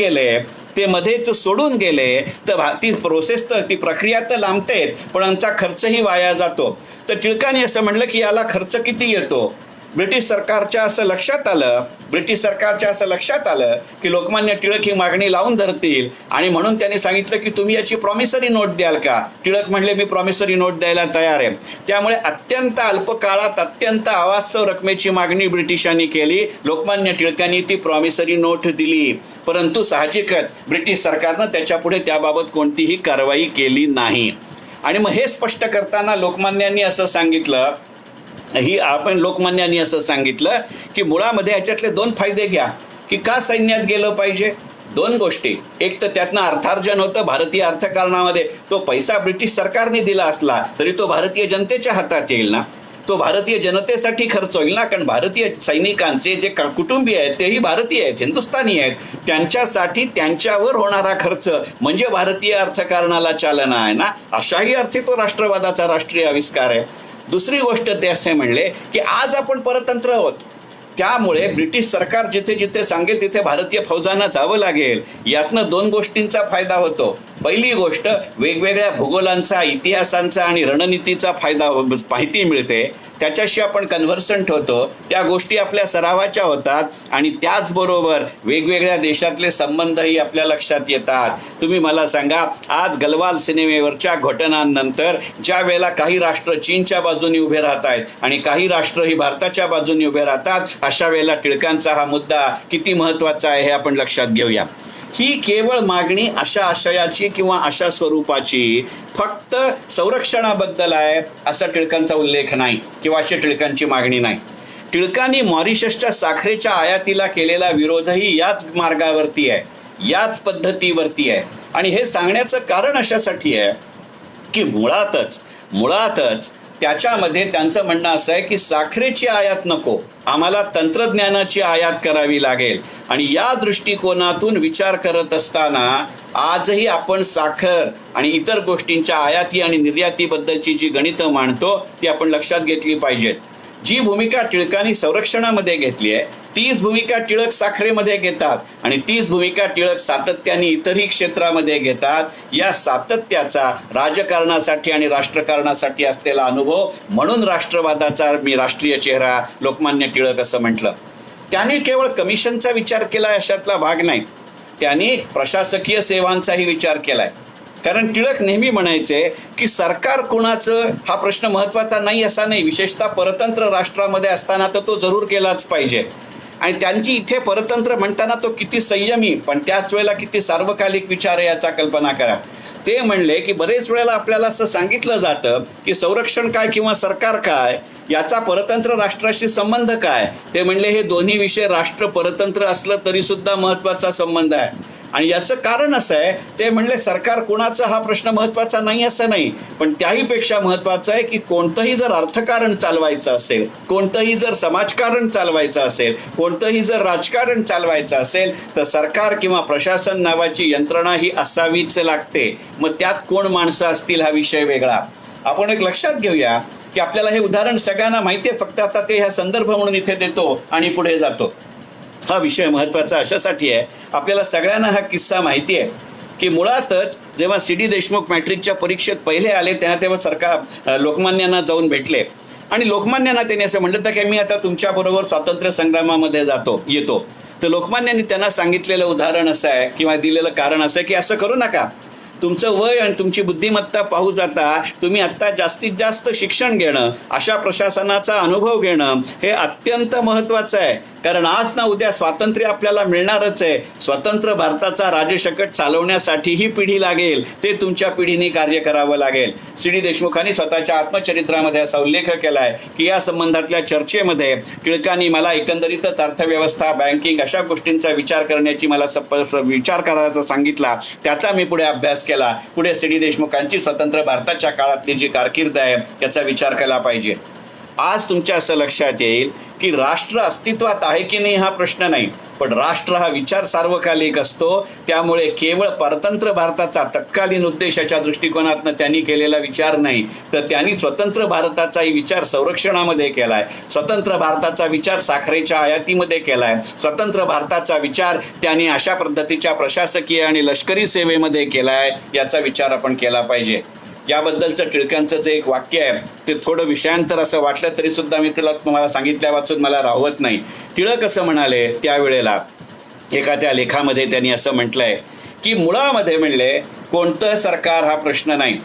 A: गेले तर ती प्रोसेस तर, ती प्रक्रिया तर लांबतेच, पण आमचा खर्चही वाया जातो. तर टिळकांनी असं म्हणलं की याला खर्च किती येतो. ब्रिटिश सरकारच्या असं लक्षात आलं की लोकमान्य टिळक ही मागणी लावून धरतील आणि म्हणून त्यांनी सांगितलं की तुम्ही याची प्रॉमिसरी नोट द्याल का. टिळक म्हणले मी प्रॉमिसरी नोट द्यायला तयार आहे. त्यामुळे अत्यंत अल्प काळात अत्यंत अवास्तव रकमेची मागणी ब्रिटिशांनी केली. लोकमान्य टिळकांनी ती प्रॉमिसरी नोट दिली, परंतु साहजिकच ब्रिटिश सरकारनं त्याच्यापुढे त्याबाबत कोणतीही कारवाई केली नाही. आणि मग हे स्पष्ट करताना लोकमान्यांनी असं सांगितलं की मुळामध्ये याच्यातले 2 फायदे घ्या की का सैन्यात गेलं पाहिजे. 2 गोष्टी. एक तर त्यातनं अर्थार्जन होतं भारतीय अर्थकारणामध्ये. तो पैसा ब्रिटिश सरकारने दिला असला तरी तो भारतीय जनतेच्या हातात येईल ना, तो भारतीय जनतेसाठी खर्च होईल ना, कारण भारतीय सैनिकांचे जे कुटुंबीय आहेत तेही भारतीय आहेत, हिंदुस्थानी आहेत. त्यांच्यासाठी त्यांच्यावर होणारा खर्च म्हणजे भारतीय अर्थकारणाला चालना आहे ना. अशाही अर्थी तो राष्ट्रवादाचा राष्ट्रीय आविष्कार आहे. दुसरी गोष्ट ते असे म्हणले की आज आपण परतंत्र आहोत, त्यामुळे ब्रिटिश सरकार जिथे जिथे सांगेल तिथे भारतीय फौजांना जावं लागेल. यातनं 2 गोष्टींचा फायदा होतो. पहिली गोष्ट, वेगवेगळ्या भूगोलांचा, इतिहासांचा आणि रणनीतीचा माहिती मिळते, त्याच्याशी आपण कन्व्हर्संट होतो, त्या गोष्टी आपल्या सरावाच्या होतात आणि त्याचबरोबर वेगवेगळ्या देशातले संबंधही आपल्या लक्षात येतात. तुम्ही मला सांगा, आज गलवान सिनेमेवरच्या घटनांनंतर ज्या वेळेला काही राष्ट्र चीनच्या बाजूने उभे राहत आहेत आणि काही राष्ट्र ही भारताच्या बाजूने उभे राहतात, अशा वेळेला टिळकांचा हा मुद्दा किती महत्वाचा आहे हे आपण लक्षात घेऊया. ही केवळ मागणी अशा आशयाची किंवा अशा स्वरूपाची फक्त संरक्षणाबद्दल आहे असा टिळकांचा उल्लेख नाही किंवा अशी टिळकांची मागणी नाही. टिळकांनी मॉरिशसच्या साखरेच्या आयातीला केलेला विरोधही याच मार्गावरती आहे, याच पद्धतीवरती आहे. आणि हे सांगण्याचं कारण अशासाठी आहे की मुळातच त्याच्यामध्ये त्यांचं म्हणणं असं आहे की साखरेची आयात नको, आम्हाला तंत्रज्ञानाची आयात करावी लागेल. आणि या दृष्टिकोनातून विचार करत असताना आजही आपण साखर आणि इतर गोष्टींच्या आयाती आणि निर्यातीबद्दलची जी गणितं मांडतो ती आपण लक्षात घेतली पाहिजेत. जी भूमिका टिळकांनी संरक्षणामध्ये घेतली आहे तीच भूमिका टिळक साखरेमध्ये घेतात आणि तीच भूमिका टिळक सातत्याने इतरही क्षेत्रामध्ये घेतात. या सातत्याचा राजकारणासाठी आणि राष्ट्रकारणासाठी असलेला अनुभव म्हणून राष्ट्रवादाचा मी राष्ट्रीय चेहरा लोकमान्य टिळक असं म्हटलं. त्याने केवळ कमिशनचा विचार केला अशातला भाग नाही, त्यांनी प्रशासकीय सेवांचाही विचार केलाय. कारण टिळक नेहमी म्हणायचे की सरकार कोणाचं हा प्रश्न महत्वाचा नाही असा नाही, विशेषतः परतंत्र राष्ट्रामध्ये असताना तर तो जरूर केलाच पाहिजे. आणि त्यांची इथे परतंत्र म्हणताना तो किती संयमी पण त्याच वेळेला किती सार्वकालिक विचार आहे याचा कल्पना करा. ते म्हणले की बरेच वेळेला आपल्याला असं सांगितलं जातं की संरक्षण काय किंवा सरकार काय याचा परतंत्र राष्ट्राशी संबंध काय. ते म्हणले हे दोन्ही विषय राष्ट्र परतंत्र असलं तरी सुद्धा महत्वाचा संबंध आहे. आणि याचं कारण असं आहे, ते म्हणले सरकार कोणाचा हा प्रश्न महत्वाचा नाही असं नाही, पण त्याहीपेक्षा महत्वाचं आहे की कोणतंही जर अर्थकारण चालवायचं असेल, कोणतंही जर समाजकारण चालवायचं असेल, कोणतंही जर राजकारण चालवायचं असेल तर सरकार किंवा प्रशासन नावाची यंत्रणा ही असावीच लागते. मग त्यात कोण माणसं असतील हा विषय वेगळा. आपण एक लक्षात घेऊया की आपल्याला हे उदाहरण सगळ्यांना माहिती आहे, फक्त आता ते ह्या संदर्भ म्हणून इथे देतो आणि पुढे जातो. हा विषय महत्वाचा अशासाठी आहे, आपल्याला सगळ्यांना हा किस्सा माहिती आहे की मुळातच जेव्हा सी.डी. देशमुख मॅट्रिकच्या परीक्षेत पहिले आले तेव्हा सरकार लोकमान्यांना जाऊन भेटले आणि लोकमान्यांना त्यांनी असं म्हटलं होतं की मी आता तुमच्या बरोबर स्वातंत्र्य संग्रामामध्ये येतो. तर लोकमान्यांनी त्यांना सांगितलेलं उदाहरण असं आहे किंवा दिलेलं कारण असं आहे की असं करू नका, तुमचं वय आणि तुमची बुद्धिमत्ता पाहू जाता तुम्ही आत्ता जास्तीत जास्त शिक्षण घेणं, अशा प्रशासनाचा अनुभव घेणं हे अत्यंत महत्वाचं आहे. कारण आज ना उद्या स्वातंत्र्य आपल्याला मिळणारच आहे. स्वतंत्र भारताचा राजशकट चालवण्यासाठी ही पिढी लागेल, ते तुमच्या पिढीने कार्य करावं लागेल. सी.डी. देशमुखांनी स्वतःच्या आत्मचरित्रामध्ये असा उल्लेख केलाय की या संबंधातल्या चर्चेमध्ये टिळकांनी मला एकंदरीतच अर्थव्यवस्था, बँकिंग अशा गोष्टींचा विचार करण्याची मला विचार करायचा सांगितला. त्याचा मी पुढे अभ्यास केला. पुढे सी.डी. देशमुखांची स्वतंत्र भारताच्या काळातली जी कारकीर्द आहे त्याचा विचार केला पाहिजे. आज तुमच्या असं लक्षात येईल की राष्ट्र अस्तित्वात आहे की नाही हा प्रश्न नाही, पण राष्ट्र हा विचार सार्वकालिक असतो. त्यामुळे केवळ परतंत्र भारताचा तत्कालीन उद्देशाच्या दृष्टिकोनातनं त्यांनी केलेला विचार नाही, तर त्यांनी स्वतंत्र भारताचाही विचार संरक्षणामध्ये केलाय, स्वतंत्र भारताचा विचार साखरेच्या आयातीमध्ये केलाय, स्वतंत्र भारताचा विचार त्यांनी अशा पद्धतीच्या प्रशासकीय आणि लष्करी सेवेमध्ये केलाय. याचा विचार आपण केला पाहिजे. याबद्दलचं टिळकांचं जे एक वाक्य आहे ते थोडं विषयांतर असं वाटलं तरी सुद्धा मी तुम्हाला सांगितल्या वाचून मला राहवत नाही. टिळक असं म्हणाले त्यावेळेला एखाद्या लेखामध्ये त्यांनी असं म्हटलंय की मुळामध्ये म्हणले कोणतं सरकार हा प्रश्न नाही,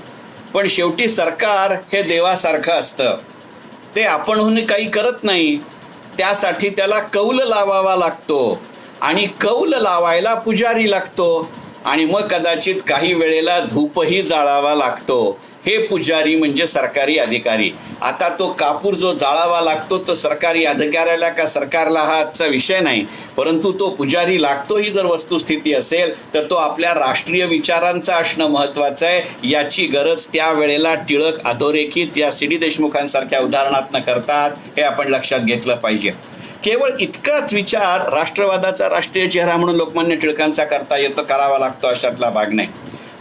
A: पण शेवटी सरकार हे देवासारखं असतं. ते आपणहून काही करत नाही, त्यासाठी त्याला कौल लावावा लागतो आणि कौल लावायला पुजारी लागतो आणि मग कदाचित काही वेळेला धूपही जाळावा लागतो. हे पुजारी म्हणजे सरकारी अधिकारी. आता तो कापूर जो जाळावा लागतो तो सरकारी अधिकाऱ्याला का सरकारला हा आजचा विषय नाही, परंतु तो पुजारी लागतो ही जर वस्तुस्थिती असेल तर तो आपल्या राष्ट्रीय विचारांचा असणं महत्वाचं आहे. याची गरज त्यावेळेला टिळक अधोरेखित या सी.डी. देशमुखांसारख्या उदाहरणातनं करतात, हे आपण लक्षात घेतलं पाहिजे. केवळ इतकाच विचार राष्ट्रवादाचा राष्ट्रीय चेहरा म्हणून लोकमान्य टिळकांचा करता येतो, करावा लागतो अशातला भाग नाही.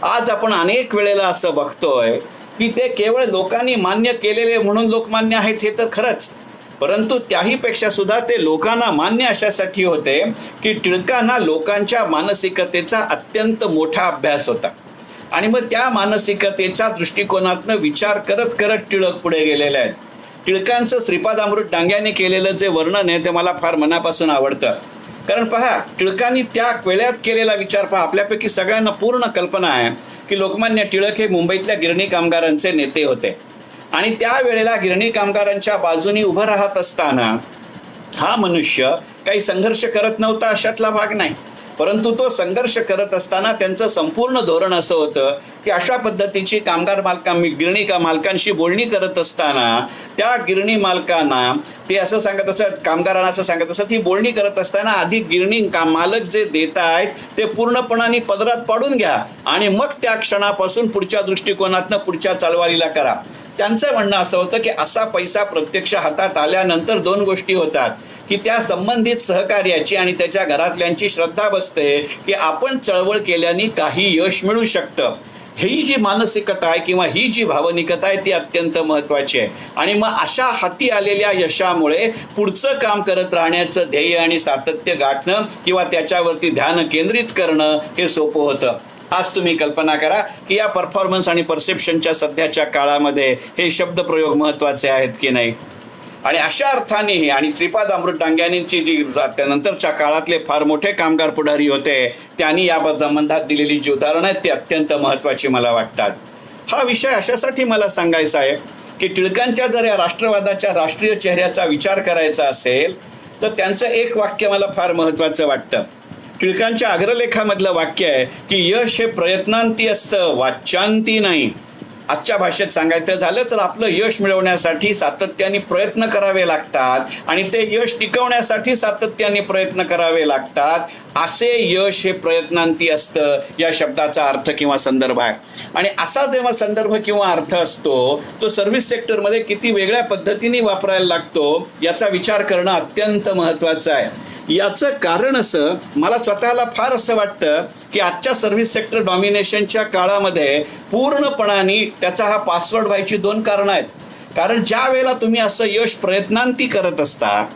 A: आज आपण अनेक वेळेला असं बघतोय की ते केवळ लोकांनी मान्य केलेले म्हणून लोकमान्य आहेत हे तर खरंच, परंतु त्याहीपेक्षा सुद्धा ते लोकांना मान्य अशासाठी होते की टिळकांना लोकांच्या मानसिकतेचा अत्यंत मोठा अभ्यास होता आणि मग त्या मानसिकतेच्या दृष्टिकोनातनं विचार करत करत टिळक पुढे गेलेले आहेत. टिळकांचं श्रीपाद अमृत डांग्याने केलेलं जे वर्णन आहे ते मला फार मनापासून आवडतं. कारण पहा, टिळकांनी त्या वेळात केलेला विचार पहा. आपल्यापैकी सगळ्यांना पूर्ण कल्पना आहे की लोकमान्य टिळक हे मुंबईतल्या गिरणी कामगारांचे नेते होते आणि त्यावेळेला गिरणी कामगारांच्या बाजूनी उभं राहत असताना हा मनुष्य काही संघर्ष करत नव्हता अशातला भाग नाही, परंतु तो संघर्ष करत असताना त्यांचं संपूर्ण धोरण असं होतं की अशा पद्धतीची गिरणी मालकांशी बोलणी करत असताना त्या गिरणी मालकांना ते असं सांगत असत, कामगारांना असं सांगत असत, ही बोलणी करत असताना आधी गिरणी मालक जे देत आहेत ते पूर्णपणाने पदरात पाडून घ्या आणि मग त्या क्षणापासून पुढच्या दृष्टिकोनातनं पुढच्या चालवालीला करा. त्यांचं म्हणणं असं होतं की असा पैसा प्रत्यक्ष हातात आल्यानंतर दोन गोष्टी होतात की त्या संबंधित सहकार्याची आणि त्याच्या घरातल्यांची श्रद्धा बसते की आपण चळवळ केल्याने काही यश मिळू शकतं. ही जी मानसिकता आहे किंवा ही जी भावनिकता आहे ती अत्यंत महत्वाची आहे. आणि मग अशा हाती आलेल्या यशामुळे पुढचं काम करत राहण्याचं ध्येय आणि सातत्य गाठणं किंवा त्याच्यावरती ध्यान केंद्रित करणं हे सोपं होतं. आज तुम्ही कल्पना करा की या परफॉर्मन्स आणि परसेप्शनच्या सध्याच्या काळामध्ये हे शब्दप्रयोग महत्वाचे आहेत की नाही. आणि अशा अर्थानेही आणि श्रीपाद अमृत डांग्यांची जी नंतरच्या काळातले फार मोठे कामगार पुढारी होते त्यांनी या संबंधात दिलेली जी उदाहरणं आहेत ती अत्यंत महत्त्वाची मला वाटतात. हा विषय अशासाठी मला सांगायचा आहे की टिळकांच्या जर या राष्ट्रवादाच्या राष्ट्रीय चेहऱ्याचा विचार करायचा असेल तर त्यांचं एक वाक्य मला फार महत्त्वाचं वाटतं. टिळकांच्या अग्रलेखामधलं वाक्य आहे की यश हे प्रयत्नांती असतं, वाच्यांती नाही. आजच्या भाषेत सांगायचं झालं तर आपलं यश मिळवण्यासाठी सातत्याने प्रयत्न करावे लागतात आणि ते यश टिकवण्यासाठी सातत्याने प्रयत्न करावे लागतात. असे यश हे प्रयत्नांती असतं या शब्दाचा अर्थ किंवा संदर्भ आहे. आणि असा जेव्हा संदर्भ किंवा अर्थ असतो तो सर्व्हिस सेक्टरमध्ये किती वेगळ्या पद्धतीने वापरायला लागतो याचा विचार करणं अत्यंत महत्त्वाचं आहे. याचं कारण असं मला स्वतःला फार असं वाटतं की आजच्या सर्व्हिस सेक्टर डॉमिनेशनच्या काळामध्ये पूर्णपणाने त्याचा हा पासवर्ड व्हायची दोन कारणं आहेत. कारण ज्या वेळेला तुम्ही असं यश प्रयत्नांती करत असता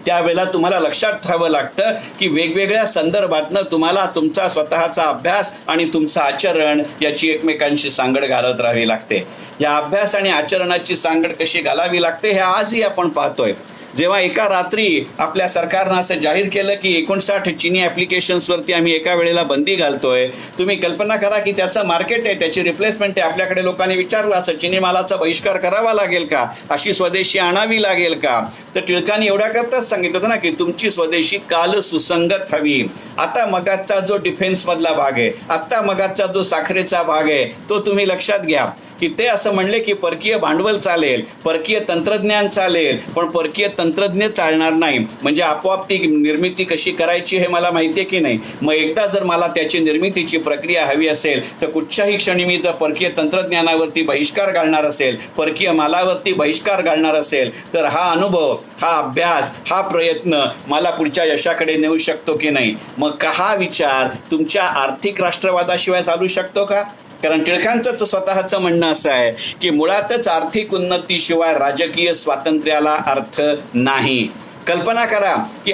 A: त्यावेळेला तुम्हाला लक्षात ठेवावं लागतं की वेगवेगळ्या संदर्भातनं तुम्हाला तुमचा स्वतःचा अभ्यास आणि तुमचं आचरण याची एकमेकांशी सांगड घालत राहावी लागते. या अभ्यास आणि आचरणाची सांगड कशी घालावी लागते हे आजही आपण पाहतोय. जेव्हा एका रात्री आपल्या सरकारनं असं जाहीर केलं की 59 चिनी ॲप्लिकेशन्सवरती आम्ही एका वेळेला बंदी घालतोय, तुम्ही कल्पना करा की त्याचं मार्केट आहे, त्याची रिप्लेसमेंट आहे. आपल्याकडे लोकांनी विचारलं असं चिनी मालाचा बहिष्कार करावा लागेल का, अशी स्वदेशी आणावी लागेल का? तर टिळकांनी एवढ्या करताच सांगितलं होतं ना की तुमची स्वदेशी काल सुसंगत हवी. आता मगाचा जो डिफेन्स मधला भाग आहे, आता मगाचा जो साखरेचा भाग आहे तो तुम्ही लक्षात घ्या की ते असं म्हणले की परकीय भांडवल चालेल, परकीय तंत्रज्ञान चालेल, पण परकीय तंत्रज्ञ चालणार नाही. म्हणजे आपोआप ती निर्मिती कशी करायची हे मला माहिती आहे की नाही. मग एकदा जर मला त्याची निर्मितीची प्रक्रिया हवी असेल तर कुठच्याही क्षणी मी जर परकीय तंत्रज्ञानावरती बहिष्कार घालणार असेल, परकीय मालावरती बहिष्कार घालणार असेल तर हा अनुभव, हा अभ्यास, हा प्रयत्न मला पुढच्या यशाकडे नेऊ शकतो की नाही. मग हा विचार तुमच्या आर्थिक राष्ट्रवादाशिवाय चालू शकतो का? कारण टिळकांचंच स्वतःचं म्हणणं असं आहे की मुळातच आर्थिक उन्नतीशिवाय राजकीय स्वातंत्र्याला अर्थ नाही. कल्पना करा की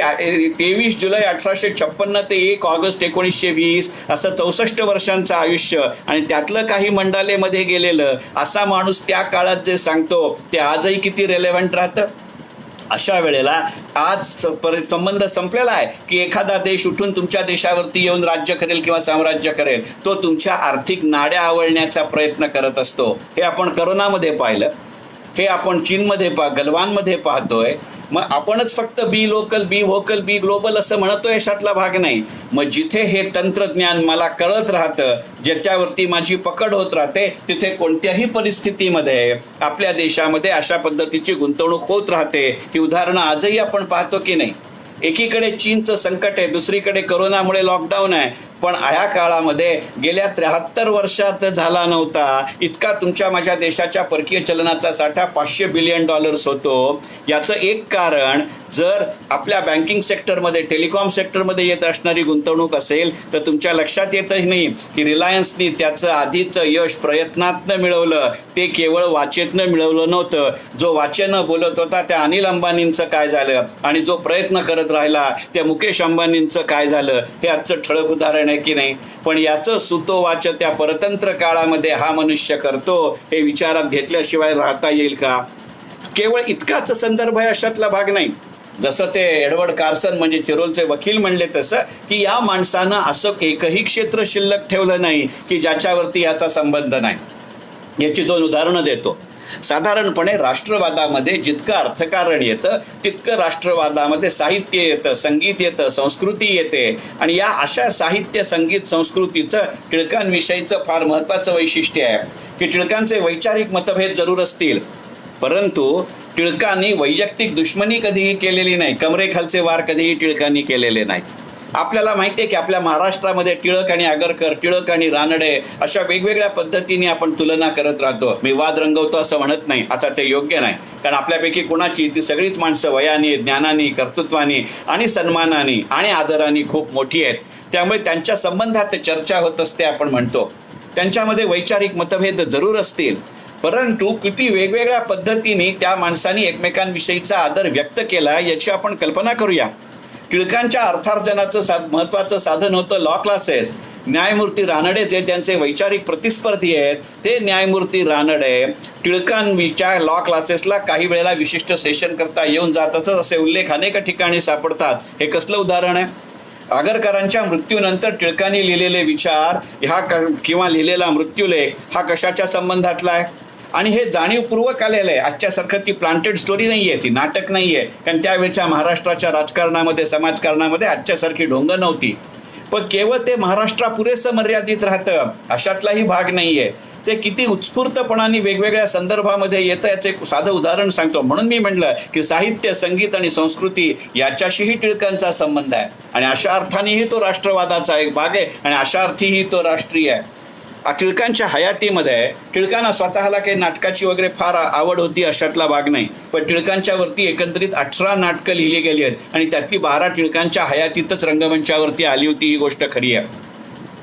A: 23 जुलै 1856 ते 1 ऑगस्ट 1920 असं 64 वर्षांचं आयुष्य आणि त्यातलं काही मंडालेमध्ये गेलेलं असा माणूस त्या काळात जे सांगतो ते आजही किती रेलेव्हंट राहतं. अशा वेळेला आज संबंध संपलेला आहे की एखादा देश उठून तुमच्या देशावरती येऊन राज्य करेल किंवा साम्राज्य करेल, तो तुमच्या आर्थिक नाड्या आवळण्याचा प्रयत्न करत असतो. हे आपण करोनामध्ये पाहिलं, हे आपण चीनमध्ये गलवानमध्ये पाहतोय. मग आपणच फक्त बी लोकल, बी व्होकल, बी ग्लोबल असं म्हणतोय, यशातला भाग नाही. मग जिथे हे तंत्रज्ञान मला कळत राहतं, ज्याच्यावरती माझी पकड होत राहते, तिथे कोणत्याही परिस्थितीमध्ये आपल्या देशामध्ये अशा पद्धतीची गुंतवणूक होत राहते. ही उदाहरणं आजही आपण पाहतो की नाही. एकीकडे चीनचं संकट आहे, दुसरीकडे करोनामुळे लॉकडाऊन आहे. पण ह्या काळामध्ये गेल्या 73 वर्षात झाला नव्हता इतका तुमच्या माझ्या देशाच्या परकीय चलनाचा साठा $500 बिलियन होतो. याचं एक कारण जर आपल्या बँकिंग सेक्टरमध्ये, टेलिकॉम सेक्टरमध्ये येत असणारी गुंतवणूक असेल तर तुमच्या लक्षात येतच नाही की रिलायन्सनी त्याचं आधीचं यश प्रयत्नातनं मिळवलं, ते केवळ वाचेतनं मिळवलं नव्हतं. जो वाचेनं बोलत होता त्या अनिल अंबानींचं काय झालं आणि जो प्रयत्न करत राहिला त्या मुकेश अंबानींचं काय झालं हे आजचं ठळक उदाहरण आहे की नाही. पण याचं सुतोवाच त्या परतंत्र काळामध्ये हा मनुष्य करतो हे विचारात घेतल्याशिवाय राहता येईल का? केवळ इतकाच संदर्भ आहे, अशातला भाग नाही. जसं ते एडवर्ड कार्सन म्हणजे चिरोलचे वकील म्हणले तसं की या माणसानं असं एकही क्षेत्र शिल्लक ठेवलं नाही की ज्याच्यावरती याचा संबंध नाही. याची 2 उदाहरणं देतो. साधारणपणे राष्ट्रवादामध्ये जितकं अर्थकारण येतं तितकं राष्ट्रवादामध्ये साहित्य येतं, संगीत येतं, संस्कृती येते. आणि या अशा साहित्य, संगीत, संस्कृतीचं टिळकांविषयीचं फार महत्त्वाचं वैशिष्ट्य आहे की टिळकांचे वैचारिक मतभेद जरूर असतील, परंतु टिळकांनी वैयक्तिक दुश्मनी कधीही केलेली नाही, कमरेखालचे वार कधीही टिळकांनी केलेले नाहीत. आपल्याला माहिती आहे की आपल्या महाराष्ट्रामध्ये टिळक आणि आगरकर, टिळक आणि रानडे अशा वेगवेगळ्या पद्धतीने आपण तुलना करत राहतो. मी वाद रंगवतो असं म्हणत नाही, आता ते योग्य नाही. कारण आपल्यापैकी कोणाची ती सगळीच माणसं वयाने, ज्ञानाने, कर्तृत्वाने आणि सन्मानाने आणि आदराने खूप मोठी आहेत. त्यामुळे त्यांच्या संबंधात चर्चा होत असते आपण म्हणतो. त्यांच्यामध्ये वैचारिक मतभेद जरूर असतील, परंतु किती वेगवेगळ्या पद्धतीने त्या माणसांनी एकमेकांविषयीचा आदर व्यक्त केला याची आपण कल्पना करूया. टिळकांच्या अर्थार्जनाचं महत्त्वाचं साधन होतं लॉ क्लासेस. न्यायमूर्ती रानडे जे त्यांचे वैचारिक प्रतिस्पर्धी आहेत, ते न्यायमूर्ती रानडे टिळकांच्या लॉ क्लासेसला काही वेळेला विशिष्ट सेशन करता येऊन जात असत, असे उल्लेख अनेक ठिकाणी सापडतात. हे कसलं उदाहरण आहे? आगरकरांच्या मृत्यूनंतर टिळकांनी लिहिलेले विचार किंवा लिहिलेला मृत्यूलेख हा कशाच्या संबंधातला आहे? आणि हे जाणीवपूर्वक आलेलं आहे. आजच्यासारखं ती प्लांटेड स्टोरी नाहीये, ती नाटक नाहीये. कारण त्यावेळेच्या महाराष्ट्राच्या राजकारणामध्ये, समाजकारणामध्ये आजच्यासारखी ढोंग नव्हती. पण केवळ ते महाराष्ट्रापुरेसं मर्यादित राहतं अशातलाही भाग नाहीये. ते किती उत्स्फूर्तपणाने वेगवेगळ्या संदर्भामध्ये येतं याचं एक साधं उदाहरण सांगतो. म्हणून मी म्हटलं की साहित्य, संगीत आणि संस्कृती याच्याशीही टिळकांचा संबंध आहे आणि अशा अर्थानेही तो राष्ट्रवादाचा एक भाग आहे आणि अशा अर्थीही तो राष्ट्रीय आहे. टिळकांच्या हयातीमध्ये टिळकांना स्वतःला काही नाटकाची वगैरे फार आवड होती अशातला भाग नाही. पण टिळकांच्या वरती एकंदरीत 18 नाटकं लिहिली गेली आहेत आणि त्यातली 12 टिळकांच्या हयातीतच रंगमंचावरती आली होती, ही गोष्ट खरी आहे.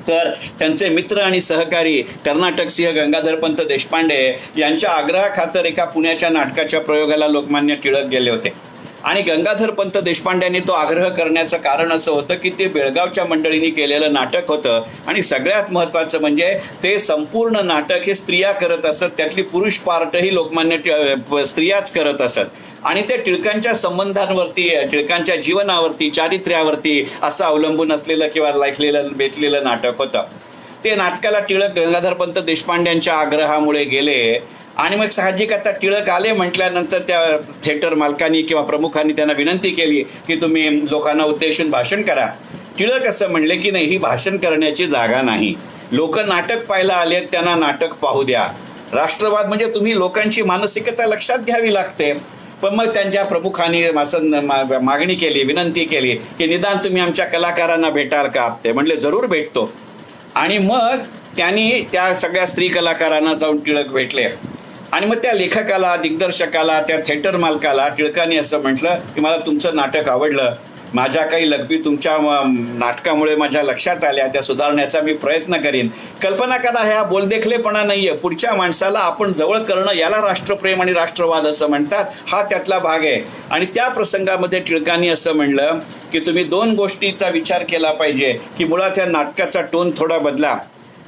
A: तर त्यांचे मित्र आणि सहकारी कर्नाटक सिंह गंगाधरपंत देशपांडे यांच्या आग्रहाखातर एका पुण्याच्या नाटकाच्या प्रयोगाला लोकमान्य टिळक गेले होते. आणि गंगाधरपंत देशपांड्यांनी तो आग्रह करण्याचं कारण असं होतं की ते बेळगावच्या मंडळींनी केलेलं नाटक होतं आणि सगळ्यात महत्त्वाचं म्हणजे ते संपूर्ण नाटक हे स्त्रिया करत असत. त्यातली पुरुष पार्टही लोकमान्य स्त्रियाच करत असत आणि ते टिळकांच्या संबंधांवरती, टिळकांच्या जीवनावरती, चारित्र्यावरती असं अवलंबून असलेलं किंवा लेखलेलं बेतलेलं नाटक होतं. ते नाटकाला टिळक गंगाधरपंत देशपांड्यांच्या आग्रहामुळे गेले आणि मग साहजिक आता टिळक आले म्हटल्यानंतर त्या थिएटर मालकांनी किंवा प्रमुखांनी त्यांना विनंती केली की तुम्ही लोकांना उद्देशून भाषण करा. टिळक असं म्हणले की नाही, ही भाषण करण्याची जागा नाही. लोक नाटक पाहायला आले, त्यांना नाटक पाहू द्या. राष्ट्रवाद म्हणजे तुम्ही लोकांची मानसिकता लक्षात घ्यावी लागते. पण मग त्यांच्या प्रमुखांनी मागणी केली, विनंती केली की निदान तुम्ही आमच्या कलाकारांना भेटाल का? ते म्हणले जरूर भेटतो. आणि मग त्यांनी त्या सगळ्या स्त्री कलाकारांना जाऊन टिळक भेटले आणि मग त्या लेखकाला, दिग्दर्शकाला, त्या थिएटर मालकाला टिळकांनी असं म्हटलं की मला तुमचं नाटक आवडलं, माझ्या काही लकबी तुमच्या नाटकामुळे माझ्या लक्षात आल्या, त्या सुधारण्याचा मी प्रयत्न करीन. कल्पना करा, ह्या बोलदेखलेपणा नाहीये. पुढच्या माणसाला आपण जवळ करणं, याला राष्ट्रप्रेम आणि राष्ट्रवाद असं म्हणतात. हा त्यातला भाग आहे. आणि त्या प्रसंगामध्ये टिळकांनी असं म्हणलं की तुम्ही 2 गोष्टीचा विचार केला पाहिजे की मुळात या नाटकाचा टोन थोडा बदला.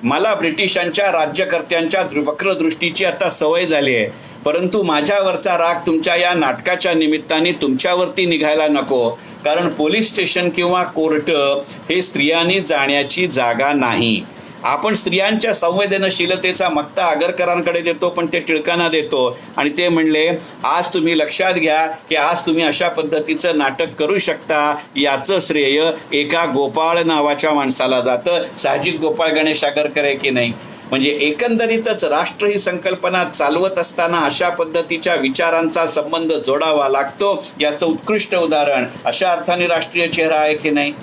A: मला ब्रिटिशांच्या राज्यकर्त्यांच्या वक्रदृष्टीची आता सवय झाली आहे, परंतु माझ्यावरचा राग तुमच्या या नाटकाच्या निमित्ताने तुमच्यावरती निघायला नको. कारण पोलीस स्टेशन किंवा कोर्ट हे स्त्रियांनी जाण्याची जागा नाही. आपण स्त्रियांच्या संवेदनशीलतेचा मक्ता आगरकरांकडे देतो, पण ते टिळकांना देतो. आणि ते म्हणले आज तुम्ही लक्षात घ्या की आज तुम्ही अशा पद्धतीचं नाटक करू शकता, याचं श्रेय एका गोपाळ नावाच्या माणसाला जातं. साहजिक गोपाळ गणेश आगरकर आहे की नाही? म्हणजे एकंदरीतच राष्ट्र ही संकल्पना चालवत असताना अशा पद्धतीच्या विचारांचा संबंध जोडावा लागतो. याचं उत्कृष्ट उदाहरण अशा अर्थाने राष्ट्रीय चेहरा आहे की नाही?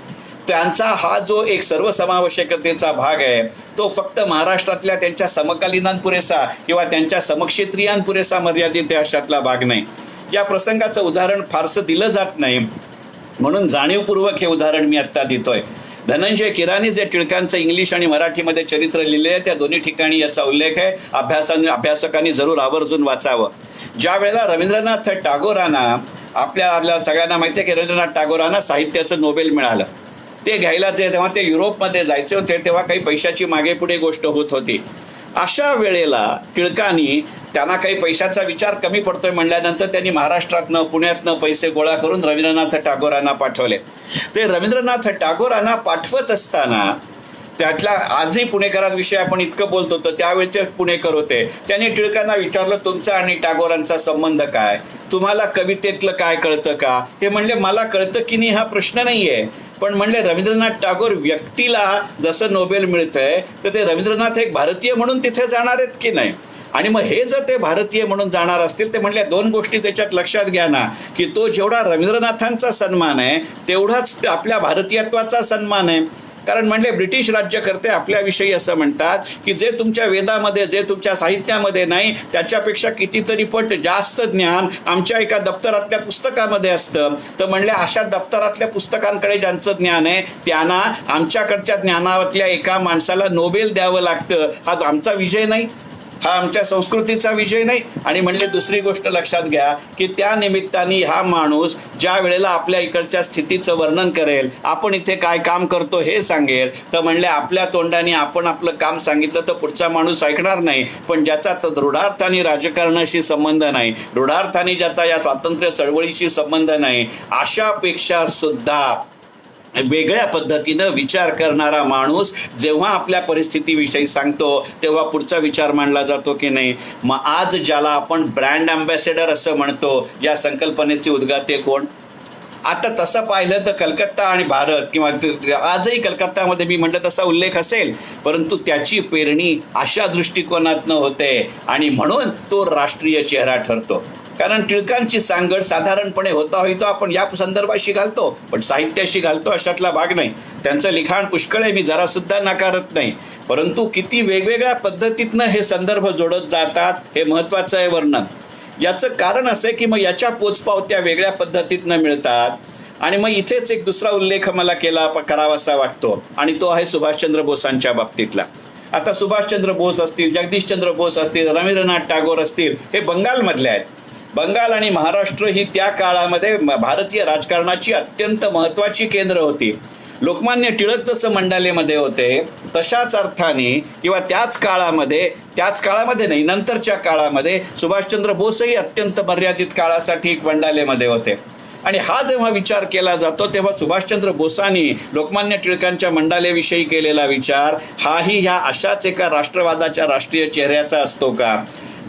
A: त्यांचा हा जो एक सर्वसमावेशकतेचा भाग आहे तो फक्त महाराष्ट्रातल्या त्यांच्या समकालीनांपुरेसा किंवा त्यांच्या समक्षेत्रीयांपुरेसा मर्यादित आहे अशातला भाग नाही. या प्रसंगाचं उदाहरण फारसं दिलं जात नाही, म्हणून जाणीवपूर्वक हे उदाहरण मी आत्ता देतोय. धनंजय किरानी जे टिळकांचं इंग्लिश आणि मराठीमध्ये चरित्र लिहिले आहे, त्या दोन्ही ठिकाणी याचा उल्लेख आहे. अभ्यासकांनी जरूर आवर्जून वाचावं. ज्या वेळेला रवींद्रनाथ टागोरांना, आपल्या सगळ्यांना माहिती आहे की रवींद्रनाथ टागोरांना साहित्याचं नोबेल मिळालं. ते घ्यायला तेव्हा ते युरोपमध्ये जायचे होते, तेव्हा काही पैशाची मागे पुढे गोष्ट होत होती. अशा वेळेला टिळकांनी, त्यांना काही पैशाचा विचार कमी पडतोय म्हणल्यानंतर त्यांनी महाराष्ट्रातनं, पुण्यातनं पैसे गोळा करून रवींद्रनाथ टागोरांना पाठवले. ते रवींद्रनाथ टागोरांना पाठवत असताना त्यातला आजही पुणेकरांविषयी आपण इतकं बोलतो, तर त्यावेळेचे पुणेकर होते. त्यांनी टिळकांना विचारलं तुमचा आणि टागोरांचा संबंध काय, तुम्हाला कवितेतलं काय कळतं का? ते म्हणले मला कळतं की नाही हा प्रश्न नाहीये, पण म्हणले रवींद्रनाथ टागोर व्यक्तीला जसं नोबेल मिळतंय तर ते रवींद्रनाथ एक भारतीय म्हणून तिथे जाणार आहेत की नाही? आणि मग हे जर ते भारतीय म्हणून जाणार असतील ते म्हणले 2 गोष्टी त्याच्यात लक्षात घ्या ना, की तो जेवढा रवींद्रनाथांचा सन्मान आहे तेवढाच आपल्या भारतीयत्वाचा सन्मान आहे. कारण म्हणले ब्रिटिश राज्यकर्ते आपल्याविषयी असं म्हणतात की जे तुमच्या वेदामध्ये, जे तुमच्या साहित्यामध्ये नाही त्याच्यापेक्षा कितीतरी पट जास्त ज्ञान आमच्या एका दप्तरातल्या पुस्तकामध्ये असतं. तर म्हणले अशा दप्तरातल्या पुस्तकांकडे ज्यांचं ज्ञान आहे त्यांना आमच्याकडच्या ज्ञानातल्या एका माणसाला नोबेल द्यावं लागतं. हा आमचा विजय नाही. हा आमच्या संस्कृतीचा विजय नाही. आणि म्हणले दुसरी गोष्ट लक्षात घ्या की त्या निमित्ताने हा माणूस ज्या वेळेला आपल्या इकडच्या स्थितीचं वर्णन करेल, आपण इथे काय काम करतो हे सांगेल, तर म्हणले आपल्या तोंडाने आपण आपलं काम सांगितलं तर पुढचा माणूस ऐकणार नाही. पण ज्याचा दृढार्थाने राजकारणाशी संबंध नाही, दृढार्थाने ज्याचा या स्वातंत्र्य चळवळीशी संबंध नाही, अशापेक्षा सुद्धा वेगळ्या पद्धतीनं विचार करणारा माणूस जेव्हा आपल्या परिस्थितीविषयी सांगतो तेव्हा पुढचा विचार मांडला जातो की नाही. मग आज ज्याला आपण ब्रँड अँबॅसेडर असं म्हणतो, या संकल्पनेचे उद्गाते कोण? आता तसं पाहिलं तर कलकत्ता आणि भारत किंवा आजही कलकत्तामध्ये मी म्हटलं तसा उल्लेख असेल, परंतु त्याची पेरणी अशा दृष्टिकोनातनं होते आणि म्हणून तो राष्ट्रीय चेहरा ठरतो. कारण टिळकांची सांगड साधारणपणे होता होईतो आपण या संदर्भाशी घालतो, पण साहित्याशी घालतो अशातला भाग नाही. त्यांचं लिखाण पुष्कळ आहे, मी जरा सुद्धा नाकारत नाही, परंतु किती वेगवेगळ्या पद्धतीतनं हे संदर्भ जोडत जातात हे महत्वाचं आहे वर्णन. याचं कारण असं आहे की मग याच्या पोचपावत्या वेगळ्या पद्धतीतनं मिळतात. आणि मग इथेच एक दुसरा उल्लेख मला करावासा वाटतो आणि तो आहे सुभाषचंद्र बोसांच्या बाबतीतला. आता सुभाषचंद्र बोस असतील, जगदीशचंद्र बोस असतील, रवींद्रनाथ टागोर असतील, हे बंगालमधले आहेत. बंगाल आणि महाराष्ट्र ही त्या काळामध्ये भारतीय राजकारणाची अत्यंत महत्वाची केंद्र होती. लोकमान्य टिळक जसं मंडालेमध्ये होते तशाच अर्थाने किंवा त्याच काळामध्ये नाही, नंतरच्या काळामध्ये सुभाषचंद्र बोसही अत्यंत मर्यादित काळासाठी मंडालेमध्ये होते. आणि हा जेव्हा विचार केला जातो तेव्हा सुभाषचंद्र बोसांनी लोकमान्य टिळकांच्या मंडालेविषयी केलेला विचार हाही ह्या अशाच एका राष्ट्रवादाच्या राष्ट्रीय चेहऱ्याचा असतो का?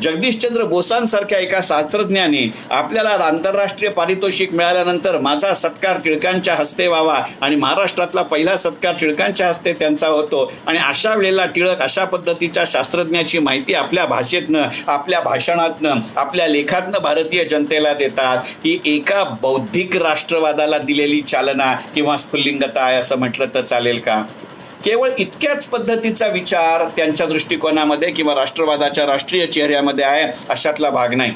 A: जगदीशचंद्र बोसांसारख्या एका शास्त्रज्ञाने आपल्याला आंतरराष्ट्रीय पारितोषिक मिळाल्यानंतर माझा सत्कार टिळकांच्या हस्ते व्हावा आणि महाराष्ट्रातला पहिला सत्कार टिळकांच्या हस्ते त्यांचा होतो. आणि अशा वेळेला टिळक अशा पद्धतीच्या शास्त्रज्ञाची माहिती आपल्या भाषेतनं, आपल्या भाषणातनं, आपल्या लेखातनं भारतीय जनतेला देतात. ही एका बौद्धिक राष्ट्रवादाला दिलेली चालना किंवा स्फुल्लिंगता आहे असं म्हटलं तर चालेल का? केवळ इतक्याच पद्धतीचा विचार त्यांच्या दृष्टिकोनामध्ये किंवा राष्ट्रवादाच्या राष्ट्रीय चेहऱ्यामध्ये आहे अशातला भाग नाही.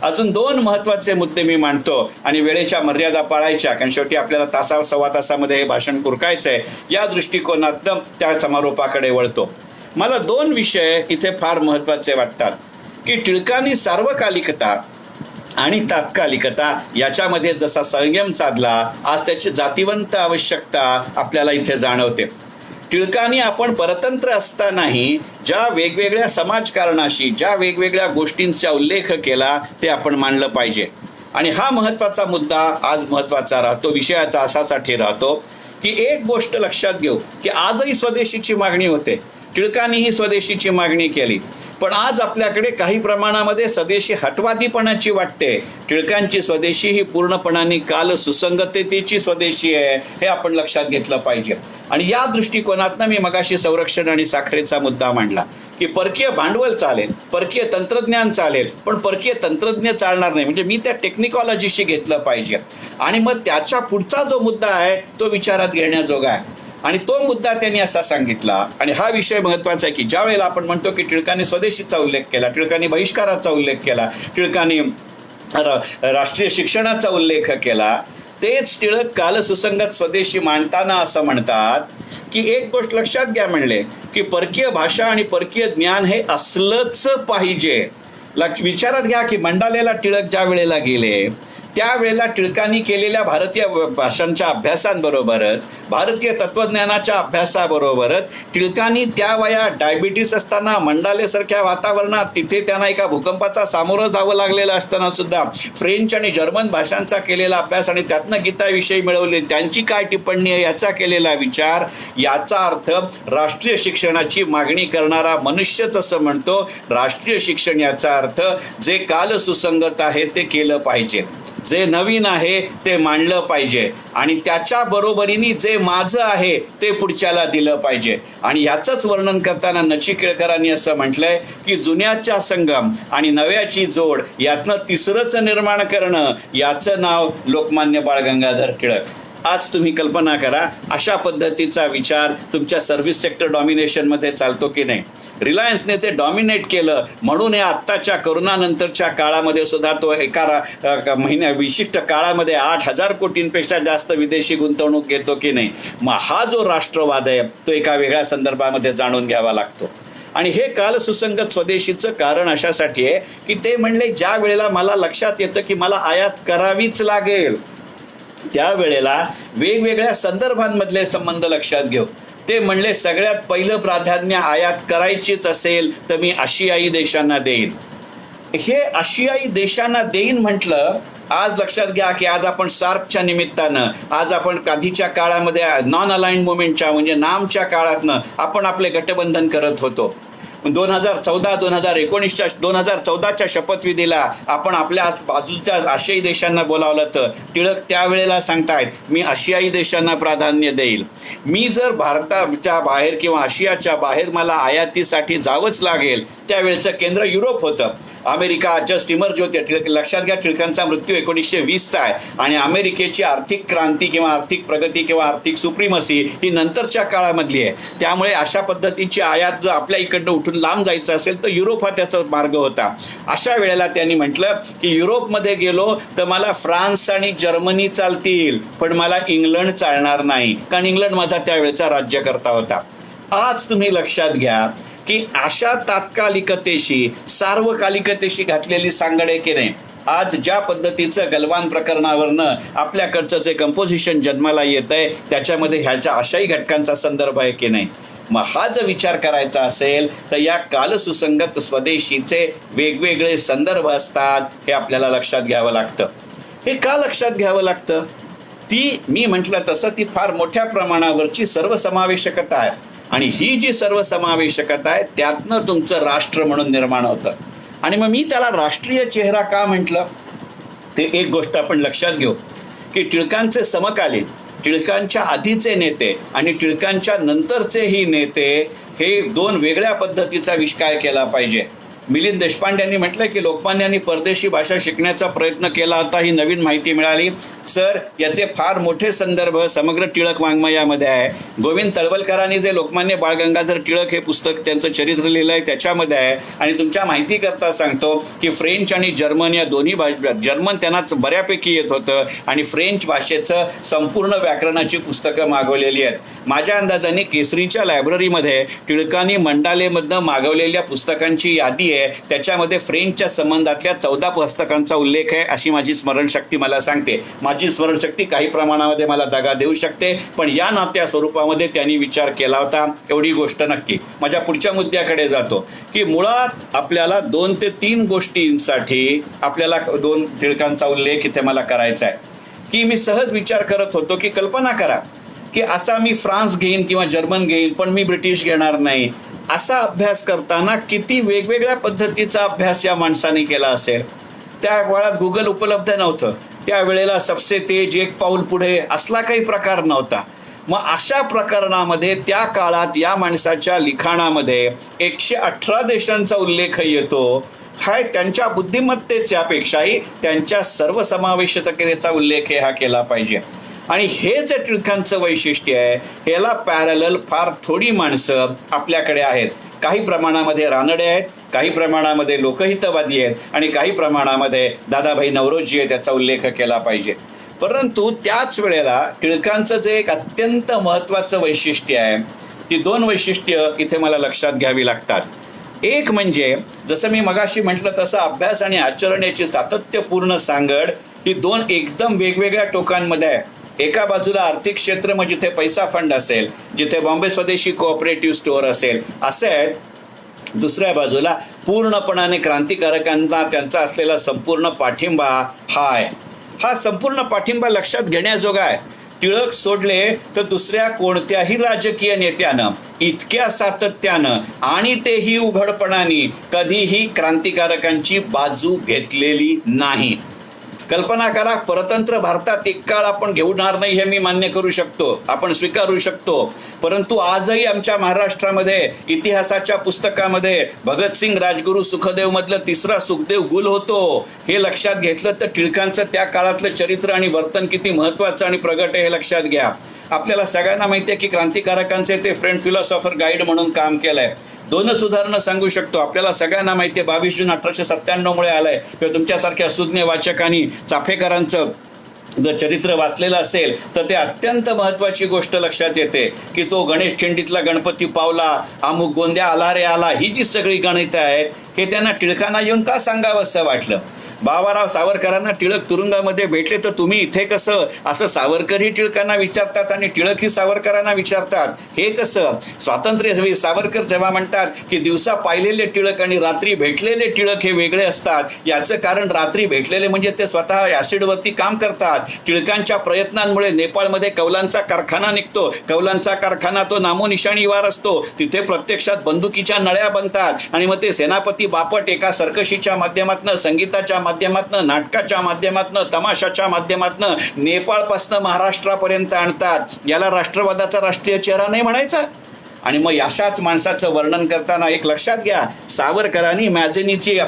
A: अजून दोन महत्वाचे मुद्दे मी मांडतो आणि वेळेच्या मर्यादा पाळायच्या, कारण शेवटी आपल्याला सव्वा तासामध्ये हे भाषण उरकायचंय. या दृष्टिकोनातनं त्या समारोपाकडे वळतो. मला दोन विषय इथे फार महत्वाचे वाटतात की टिळकांनी सार्वकालिकता आणि तात्कालिकता याच्यामध्ये जसा संयम साधला, आज त्याची जातीवंत आवश्यकता आपल्याला इथे जाणवते. टिळकांनी आपण परतंत्र असतानाही ज्या वेगवेगळ्या समाजकारणाशी ज्या वेगवेगळ्या गोष्टींचा उल्लेख केला ते आपण मानलं पाहिजे. आणि हा महत्वाचा मुद्दा आज महत्वाचा राहतो, विषयाचा अशासाठी राहतो की एक गोष्ट लक्षात घेऊ की आजही स्वदेशीची मागणी होते. टिळकांनी ही स्वदेशीची मागणी केली, पण आज आपल्याकडे काही प्रमाणामध्ये स्वदेशी हटवादीपणाची वाटते. टिळकांची स्वदेशी ही पूर्णपणाने काल सुसंगततेची स्वदेशी आहे, हे आपण लक्षात घेतलं पाहिजे. आणि या दृष्टिकोनातनं मी मगाशी संरक्षण आणि साखरेचा मुद्दा मांडला की परकीय भांडवल चालेल, परकीय तंत्रज्ञान चालेल, पण परकीय तंत्रज्ञ चालणार नाही. म्हणजे मी त्या टेक्निकॉलॉजीशी घेतलं पाहिजे. आणि मग त्याच्या पुढचा जो मुद्दा आहे तो विचारात घेण्याजोगा आहे. आणि तो मुद्दा त्यांनी असा सांगितला. आणि हा विषय महत्वाचा आहे की ज्या वेळेला आपण म्हणतो की टिळकांनी स्वदेशीचा उल्लेख केला, टिळकांनी बहिष्काराचा उल्लेख केला, टिळकांनी राष्ट्रीय शिक्षणाचा उल्लेख केला, तेच टिळक काल सुसंगत स्वदेशी मांडताना असं म्हणतात की एक गोष्ट लक्षात घ्या, म्हणले की परकीय भाषा आणि परकीय ज्ञान हे असलंच पाहिजे. विचारात घ्या की मंडालेला टिळक ज्या वेळेला गेले त्यावेळेला टिळकांनी केलेल्या भारतीय भाषांच्या अभ्यासांबरोबरच भारतीय तत्वज्ञानाच्या अभ्यासाबरोबरच टिळकांनी त्या वयात डायबिटीस असताना मंडालेसारख्या वातावरणात तिथे त्यांना एका भूकंपाचा सामोरं जावं लागलेलं असताना सुद्धा फ्रेंच आणि जर्मन भाषांचा केलेला अभ्यास आणि त्यातनं गीताविषयी मिळवले त्यांची काय टिप्पणी आहे याचा केलेला विचार, याचा अर्थ राष्ट्रीय शिक्षणाची मागणी करणारा मनुष्यच असं म्हणतो. राष्ट्रीय शिक्षण याचा अर्थ जे काल सुसंगत आहे ते केलं पाहिजे, जे नवीन आहे ते मांडलं पाहिजे आणि त्याच्या बरोबरीने जे माझं आहे ते पुढच्याला दिलं पाहिजे. आणि याचंच वर्णन करताना नचिकेळकरांनी असं म्हटलंय की जुन्याच्या संगम आणि नव्याची जोड यातनं तिसरंच निर्माण करणं, याचं नाव लोकमान्य बाळ गंगाधर टिळक. आज तुम्ही कल्पना करा अशा पद्धतीचा विचार तुमच्या सर्व्हिस सेक्टर डॉमिनेशनमध्ये चालतो की नाही. रिलायन्सने ते डॉमिनेट केलं म्हणून या आत्ताच्या करोनानंतरच्या काळामध्ये सुद्धा तो एका विशिष्ट काळामध्ये 8,000 कोटींपेक्षा जास्त विदेशी गुंतवणूक घेतो की नाही. मग हा जो राष्ट्रवाद आहे तो एका वेगळ्या संदर्भामध्ये जाणून घ्यावा लागतो. आणि हे काल सुसंगत स्वदेशीचं कारण अशासाठी आहे की ते म्हणले ज्या वेळेला मला लक्षात येतं की मला आयात करावीच लागेल त्यावेळेला वेगवेगळ्या संदर्भांमधले संबंध लक्षात घेऊ. ते म्हणले सगळ्यात पहिलं प्राधान्य आयात करायचीच असेल तर मी आशियाई देशांना देईन. हे आशियाई देशांना देईन म्हटलं. आज लक्षात घ्या की आज आपण सार्कच्या निमित्तानं आज आपण आधीच्या काळामध्ये नॉन अलाइन्ड मुवमेंटच्या म्हणजे नामच्या काळातनं आपण आपले गठबंधन करत होतो. 2014च्या शपथविधीला आपण आपल्या बाजूच्या आशियाई देशांना बोलावलं तर टिळक त्यावेळेला सांगतायत मी आशियाई देशांना प्राधान्य देईल. मी जर भारताच्या बाहेर किंवा आशियाच्या बाहेर मला आयातीसाठी जावंच लागेल त्यावेळेचं केंद्र युरोप होतं. अमेरिका जस्ट इमर्ज होते. लक्षात घ्या टिळकांचा मृत्यू 1920चा आहे आणि अमेरिकेची आर्थिक क्रांती किंवा आर्थिक प्रगती किंवा आर्थिक सुप्रीमसी ही नंतरच्या काळामधली आहे. त्यामुळे अशा पद्धतीची आयात जर आपल्या इकडनं उठून लांब जायचं असेल तर युरोप हा त्याचा मार्ग होता. अशा वेळेला त्यांनी म्हटलं की युरोपमध्ये गेलो तर मला फ्रान्स आणि जर्मनी चालतील पण मला इंग्लंड चालणार नाही कारण इंग्लंड माझा त्यावेळेचा राज्यकर्ता होता. आज तुम्ही लक्षात घ्या की अशा तात्कालिकतेशी सार्वकालिकतेशी घातलेली सांगड आहे की नाही. आज ज्या पद्धतीचं गलवान प्रकरणावरनं आपल्याकडचं जे कंपोजिशन जन्माला येत आहे त्याच्यामध्ये ह्याच्या अशाही घटकांचा संदर्भ आहे की नाही. मग हा जर विचार करायचा असेल तर या कालसुसंगत स्वदेशीचे वेगवेगळे संदर्भ असतात हे आपल्याला लक्षात घ्यावं लागतं. हे का लक्षात घ्यावं लागतं? ती मी म्हटलं तसं ती फार मोठ्या प्रमाणावरची सर्वसमावेशकता आहे आणि ही जी सर्वसमावेशकता आहे त्यातनं तुमचं राष्ट्र म्हणून निर्माण होतं. आणि मग मी त्याला राष्ट्रीय चेहरा का म्हटलं ते एक गोष्ट आपण लक्षात घेऊ की टिळकांचे समकालीन टिळकांच्या आधीचे नेते आणि टिळकांच्या नंतरचेही नेते हे दोन वेगळ्या पद्धतीचा विष्कार केला पाहिजे. मिलिंद देशपांडे यांनी म्हटलं की लोकमान्यांनी परदेशी भाषा शिकण्याचा प्रयत्न केला होता ही नवीन माहिती मिळाली. सर याचे फार मोठे संदर्भ समग्र टिळक वाङ्मयामध्ये आहे. गोविंद तळवलकरांनी जे लोकमान्य बाळ गंगाधर टिळक हे पुस्तक त्यांचं चरित्र लिहिलं आहे त्याच्यामध्ये आहे. आणि तुमच्या माहिती करता सांगतो की फ्रेंच आणि जर्मन या दोन्ही जर्मन त्यांना बऱ्यापैकी येत होतं आणि फ्रेंच भाषेचं संपूर्ण व्याकरणाची पुस्तकं मागवलेली आहेत. माझ्या अंदाजाने केसरीच्या लायब्ररीमध्ये टिळकांनी मंडालेमधनं मागवलेल्या पुस्तकांची यादी आहे. त्याच्यामध्ये फ्रेंचच्या संबंधातल्या 14 पुस्तकांचा उल्लेख आहे अशी माझी स्मरणशक्ती मला सांगते. माझी स्मरणशक्ती काही प्रमाणामध्ये मला दगा देऊ शकते पण या नात्या स्वरूपामध्ये त्यांनी विचार केला होता एवढी गोष्ट नक्की. माझ्या पुढच्या मुद्द्याकडे जातो की मुळात आपल्याला 2 ते 3 गोष्टींसाठी आपल्याला 2 टिळकांचा उल्लेख इथे मला करायचा आहे की मी सहज विचार करत होतो की कल्पना करा की असा मी फ्रान्स घेईन किंवा जर्मन घेईन पण मी ब्रिटिश घेणार नाही. असा अभ्यास करताना किती वेगवेगळ्या पद्धतीचा अभ्यास या माणसाने केला असेल. त्या काळात गुगल उपलब्ध नव्हतं. त्यावेळेला सबसे तेज एक पाऊल पुढे असला काही प्रकार नव्हता. मग अशा प्रकरणामध्ये त्या काळात या माणसाच्या लिखाणामध्ये 118 देशांचा उल्लेख येतो. हा त्यांच्या बुद्धिमत्तेच्या पेक्षाही त्यांच्या सर्वसमावेशकतेचा उल्लेख हा केला पाहिजे. आणि हे जे टिळकांचं वैशिष्ट्य आहे ह्याला पॅरलल फार थोडी माणसं आपल्याकडे आहेत. काही प्रमाणामध्ये रानडे आहेत, काही प्रमाणामध्ये लोकहितवादी आहेत आणि काही प्रमाणामध्ये दादाभाई नवरोजी आहे त्याचा उल्लेख केला पाहिजे. परंतु त्याच वेळेला टिळकांचं जे एक अत्यंत महत्त्वाचं वैशिष्ट्य आहे ती 2 वैशिष्ट्य इथे मला लक्षात घ्यावी लागतात. एक म्हणजे जसं मी मगाशी म्हटलं तसं अभ्यास आणि आचरण याची सातत्यपूर्ण सांगड ही 2 एकदम वेगवेगळ्या टोकांमध्ये आहे. एका बाजूला आर्थिक क्षेत्र मग जिथे पैसा फंड असेल, जिथे बॉम्बे स्वदेशी कोऑपरेटिव्ह स्टोअर असेल असे आहेत. दुसऱ्या बाजूला पूर्णपणाने क्रांतिकारकांना त्यांचा असलेला संपूर्ण पाठिंबा हा संपूर्ण पाठिंबा लक्षात घेण्याजोगा आहे. टिळक सोडले तर दुसऱ्या कोणत्याही राजकीय नेत्यानं इतक्या सातत्यानं आणि तेही उघडपणाने कधीही क्रांतिकारकांची बाजू घेतलेली नाही. कल्पना करा परतंत्र भारतात एक काळ आपण घेणार नाही हे मी मान्य करू शकतो, आपण स्वीकारू शकतो. परंतु आजही आमच्या महाराष्ट्रामध्ये इतिहासाच्या पुस्तकामध्ये भगतसिंग राजगुरू सुखदेव मधलं 3रा सुखदेव गुल होतो. हे लक्षात घेतलं तर टिळकांचं त्या काळातलं चरित्र आणि वर्तन किती महत्वाचं आणि प्रगट आहे हे लक्षात घ्या. आपल्याला सगळ्यांना माहिती आहे की क्रांतिकारकांचे ते फ्रेंड फिलॉसॉफर गाईड म्हणून काम केलंय. 2च उदाहरणं सांगू शकतो. आपल्याला सगळ्यांना माहिती आहे 22 जून 1897 मुळे आलंय किंवा तुमच्यासारख्या सुज्ञ वाचकांनी चाफेकरांचं जर चरित्र वाचलेलं असेल तर ते अत्यंत महत्वाची गोष्ट लक्षात येते की तो गणेश खिंडीतला गणपती पावला, अमुक गोंद्या आला रे आला, ही जी सगळी गणितं आहेत हे त्यांना टिळकांना येऊन का सांगावं असं वाटलं. बाबाराव सावरकरांना टिळक तुरुंगामध्ये भेटले तर तुम्ही इथे कसं, असं सावरकरही टिळकांना विचारतात आणि टिळकही सावरकरांना विचारतात. हे कसं? स्वातंत्र्य सावरकर जेव्हा म्हणतात की दिवसा पाहिलेले टिळक आणि रात्री भेटलेले टिळक हे वेगळे असतात, याचं कारण रात्री भेटलेले म्हणजे ते स्वतः ऍसिडवरती काम करतात. टिळकांच्या प्रयत्नांमुळे नेपाळमध्ये कौलांचा कारखाना निघतो. कौलांचा कारखाना तो नामोनिशाणीवार असतो. तिथे प्रत्यक्षात बंदुकीच्या नळ्या बनतात आणि मग ते सेनापती बापट एका सर्कशीच्या माध्यमातून, संगीताच्या माध्यमातून, नाटकाच्या माध्यमातून, तमाशाच्या माध्यमातून नेपाळपासून महाराष्ट्रापर्यंत आणतात. याला राष्ट्रवादाचा राष्ट्रीय चेहरा नाही म्हणायचा. आणि मग अशाच माणसाचं वर्णन करताना एक लक्षात घ्या, सावरकरांनी मॅझेनीची